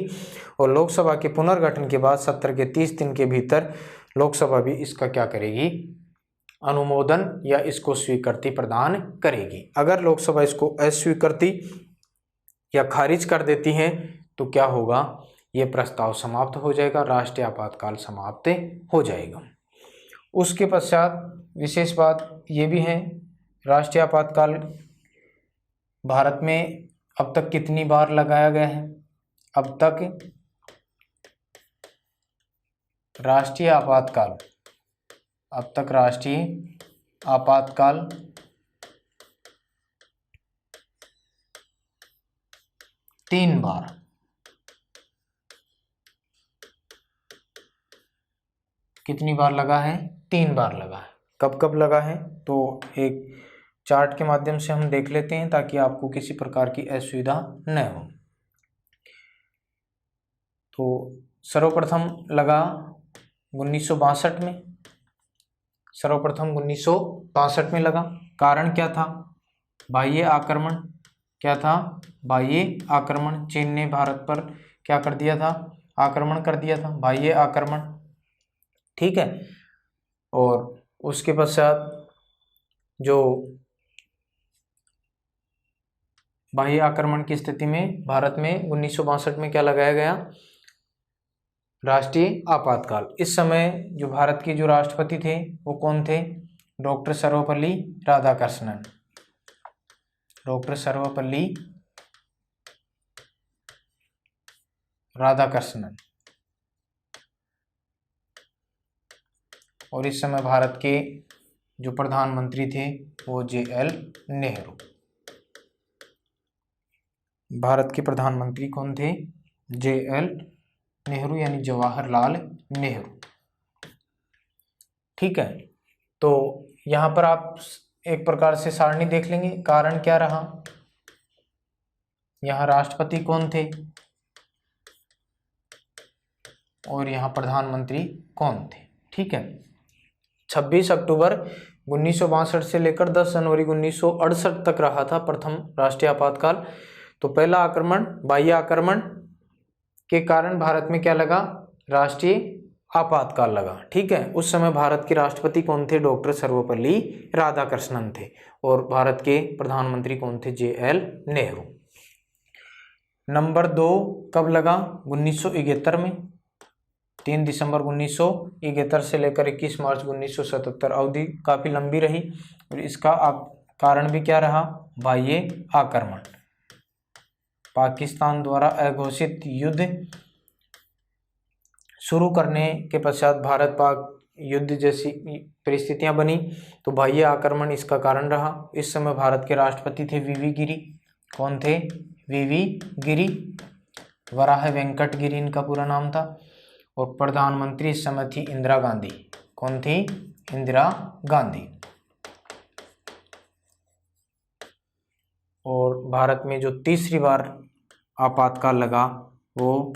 और लोकसभा के पुनर्गठन के बाद सत्र के 30 दिन के भीतर लोकसभा भी इसका क्या करेगी? अनुमोदन या इसको स्वीकृति प्रदान करेगी। अगर लोकसभा इसको अस्वीकृति या खारिज कर देती है तो क्या होगा? ये प्रस्ताव समाप्त हो जाएगा, राष्ट्रीय आपातकाल समाप्त हो जाएगा। उसके पश्चात विशेष बात ये भी है, राष्ट्रीय आपातकाल भारत में अब तक कितनी बार लगाया गया है? अब तक राष्ट्रीय आपातकाल, अब तक राष्ट्रीय आपातकाल तीन बार, कितनी बार लगा है? 3 बार लगा है। कब कब लगा है तो एक चार्ट के माध्यम से हम देख लेते हैं ताकि आपको किसी प्रकार की असुविधा न हो। तो सर्वप्रथम लगा 1962 में, सर्वप्रथम 1962 में लगा। कारण क्या था? बाह्य आक्रमण। क्या था? बाह्य आक्रमण। चीन ने भारत पर क्या कर दिया था? आक्रमण कर दिया था, बाह्य आक्रमण। ठीक है, और उसके पश्चात जो बाह्य आक्रमण की स्थिति में भारत में 1962 में क्या लगाया गया? राष्ट्रीय आपातकाल। इस समय जो भारत के जो राष्ट्रपति थे वो कौन थे? डॉक्टर सर्वपल्ली राधाकृष्णन। डॉक्टर सर्वपल्ली राधाकृष्णन। और इस समय भारत के जो प्रधानमंत्री थे वो JL नेहरू। भारत के प्रधानमंत्री कौन थे? JL नेहरू यानी जवाहरलाल नेहरू। ठीक है, तो यहाँ पर आप एक प्रकार से सारणी देख लेंगे। कारण क्या रहा, यहाँ राष्ट्रपति कौन थे और यहाँ प्रधानमंत्री कौन थे। ठीक है, 26 अक्टूबर 1962 से लेकर 10 जनवरी 1968 तक रहा था प्रथम राष्ट्रीय आपातकाल। तो पहला आक्रमण, बाह्य आक्रमण के कारण भारत में क्या लगा? राष्ट्रीय आपातकाल लगा। ठीक है, उस समय भारत के राष्ट्रपति कौन थे? डॉक्टर सर्वपल्ली राधाकृष्णन थे। और भारत के प्रधानमंत्री कौन थे? JL नेहरू। नंबर 2 कब लगा? 1971 में, 3 दिसंबर 1971 से लेकर 21 मार्च 1977। अवधि काफी लंबी रही और इसका कारण भी क्या रहा? बाह्य आक्रमण। पाकिस्तान द्वारा अघोषित युद्ध शुरू करने के पश्चात भारत पाक युद्ध जैसी परिस्थितियां बनी, तो बाह्य आक्रमण इसका कारण रहा। इस समय भारत के राष्ट्रपति थे VV गिरी। कौन थे? VV गिरी, वराह वेंकट गिरी इनका पूरा नाम था। और प्रधानमंत्री इस समय थी इंदिरा गांधी। कौन थी? इंदिरा गांधी। और भारत में जो तीसरी बार आपातकाल लगा वो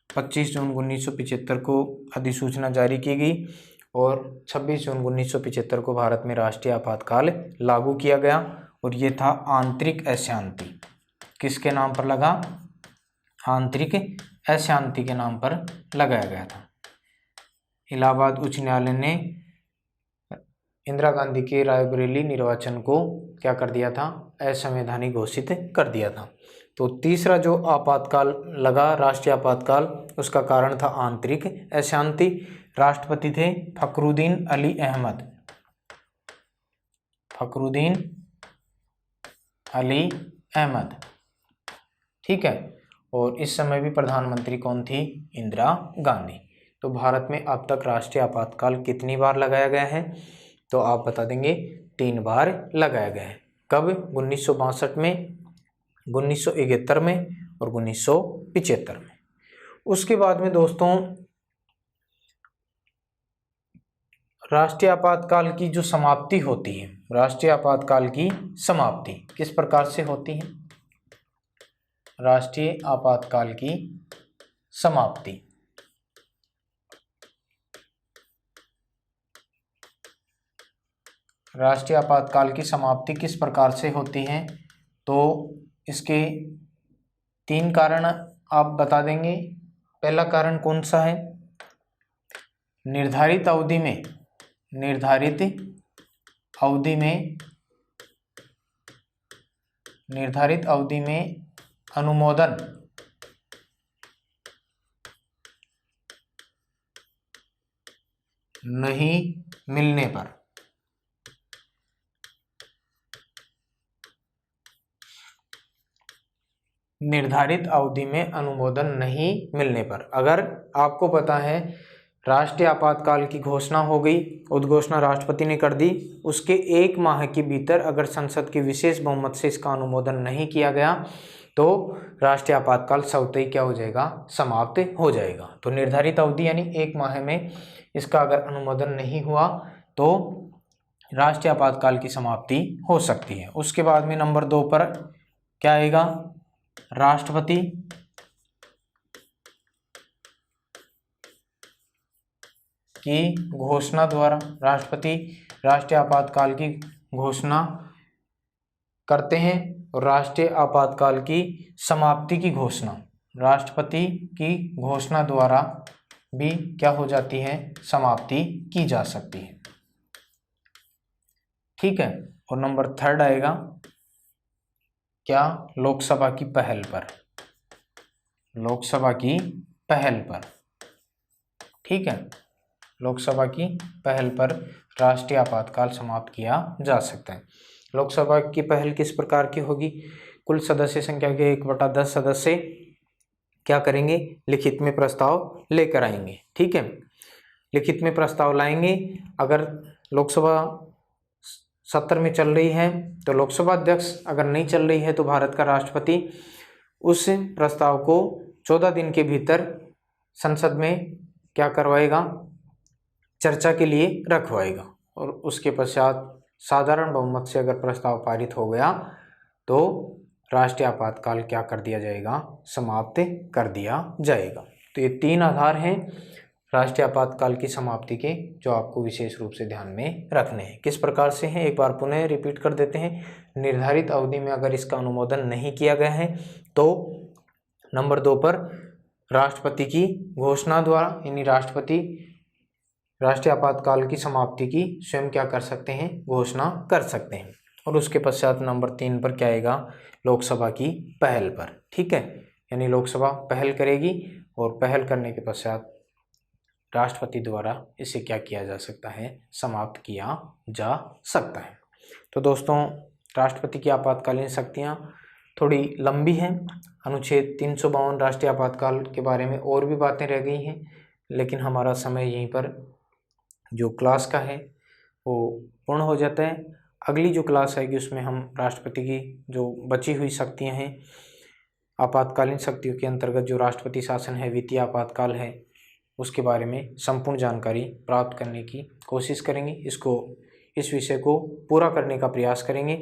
25 जून 1975 को अधिसूचना जारी की गई और 26 जून 1975 को भारत में राष्ट्रीय आपातकाल लागू किया गया। और ये था आंतरिक अशांति। किसके नाम पर लगा? आंतरिक अशांति के नाम पर लगाया गया था। इलाहाबाद उच्च न्यायालय ने इंदिरा गांधी के रायबरेली निर्वाचन को क्या कर दिया था? असंवैधानिक घोषित कर दिया था। तो तीसरा जो आपातकाल लगा, राष्ट्रीय आपातकाल, उसका कारण था आंतरिक अशांति। राष्ट्रपति थे फखरुद्दीन अली अहमद। फखरुद्दीन अली अहमद। ठीक है, और इस समय भी प्रधानमंत्री कौन थी? इंदिरा गांधी। तो भारत में अब तक राष्ट्रीय आपातकाल कितनी बार लगाया गया है? तो आप बता देंगे 3 बार लगाया गया है। कब? 1962 में, 1971 में और 1975 में। उसके बाद में दोस्तों राष्ट्रीय आपातकाल की जो समाप्ति होती है, राष्ट्रीय आपातकाल की समाप्ति किस प्रकार से होती है? राष्ट्रीय आपातकाल की समाप्ति राष्ट्रीय आपातकाल की समाप्ति किस प्रकार से होती है? तो इसके 3 कारण आप बता देंगे। पहला कारण कौन सा है? निर्धारित अवधि में अनुमोदन नहीं मिलने पर, निर्धारित अवधि में अनुमोदन नहीं मिलने पर, अगर आपको पता है राष्ट्रीय आपातकाल की घोषणा हो गई, उद्घोषणा राष्ट्रपति ने कर दी, उसके 1 माह के भीतर अगर संसद के विशेष बहुमत से इसका अनुमोदन नहीं किया गया तो राष्ट्रीय आपातकाल स्वतः ही क्या हो जाएगा? समाप्त हो जाएगा। तो निर्धारित अवधि यानी 1 माह में इसका अगर अनुमोदन नहीं हुआ तो राष्ट्रीय आपातकाल की समाप्ति हो सकती है। उसके बाद में नंबर 2 पर क्या आएगा? राष्ट्रपति की घोषणा द्वारा, राष्ट्रपति राष्ट्रीय आपातकाल की घोषणा करते हैं और राष्ट्रीय आपातकाल की समाप्ति की घोषणा राष्ट्रपति की घोषणा द्वारा भी क्या हो जाती है? समाप्ति की जा सकती है। ठीक है, और नंबर 3 आएगा क्या? लोकसभा की पहल पर, लोकसभा की पहल पर। ठीक है, लोकसभा की पहल पर राष्ट्रीय आपातकाल समाप्त किया जा सकता है। लोकसभा की पहल किस प्रकार की होगी? कुल सदस्य संख्या के 1/10 सदस्य क्या करेंगे? लिखित में प्रस्ताव लेकर आएंगे। ठीक है, लिखित में प्रस्ताव लाएंगे। अगर लोकसभा सत्र में चल रही है तो लोकसभा अध्यक्ष, अगर नहीं चल रही है तो भारत का राष्ट्रपति उस प्रस्ताव को 14 दिन के भीतर संसद में क्या करवाएगा? चर्चा के लिए रखवाएगा। और उसके पश्चात साधारण बहुमत से अगर प्रस्ताव पारित हो गया तो राष्ट्रीय आपातकाल क्या कर दिया जाएगा? समाप्त कर दिया जाएगा। तो ये 3 आधार हैं राष्ट्रीय आपातकाल की समाप्ति के, जो आपको विशेष रूप से ध्यान में रखने हैं। किस प्रकार से हैं, एक बार पुनः रिपीट कर देते हैं। निर्धारित अवधि में अगर इसका अनुमोदन नहीं किया गया है तो नंबर 2 पर राष्ट्रपति की घोषणा द्वारा, यानी राष्ट्रपति राष्ट्रीय आपातकाल की समाप्ति की स्वयं क्या कर सकते हैं? घोषणा कर सकते हैं। और उसके पश्चात नंबर 3 पर क्या आएगा? लोकसभा की पहल पर। ठीक है, यानी लोकसभा पहल करेगी और पहल करने के पश्चात राष्ट्रपति द्वारा इसे क्या किया जा सकता है? समाप्त किया जा सकता है। तो दोस्तों, राष्ट्रपति की आपातकालीन शक्तियाँ थोड़ी लंबी हैं। अनुच्छेद 352 राष्ट्रीय आपातकाल के बारे में और भी बातें रह गई हैं, लेकिन हमारा समय यहीं पर जो क्लास का है वो पूर्ण हो जाता है। अगली जो क्लास आएगी उसमें हम राष्ट्रपति की जो बची हुई शक्तियां हैं, आपातकालीन शक्तियों के अंतर्गत जो राष्ट्रपति शासन है, वित्तीय आपातकाल है, उसके बारे में संपूर्ण जानकारी प्राप्त करने की कोशिश करेंगे। इस विषय को पूरा करने का प्रयास करेंगे।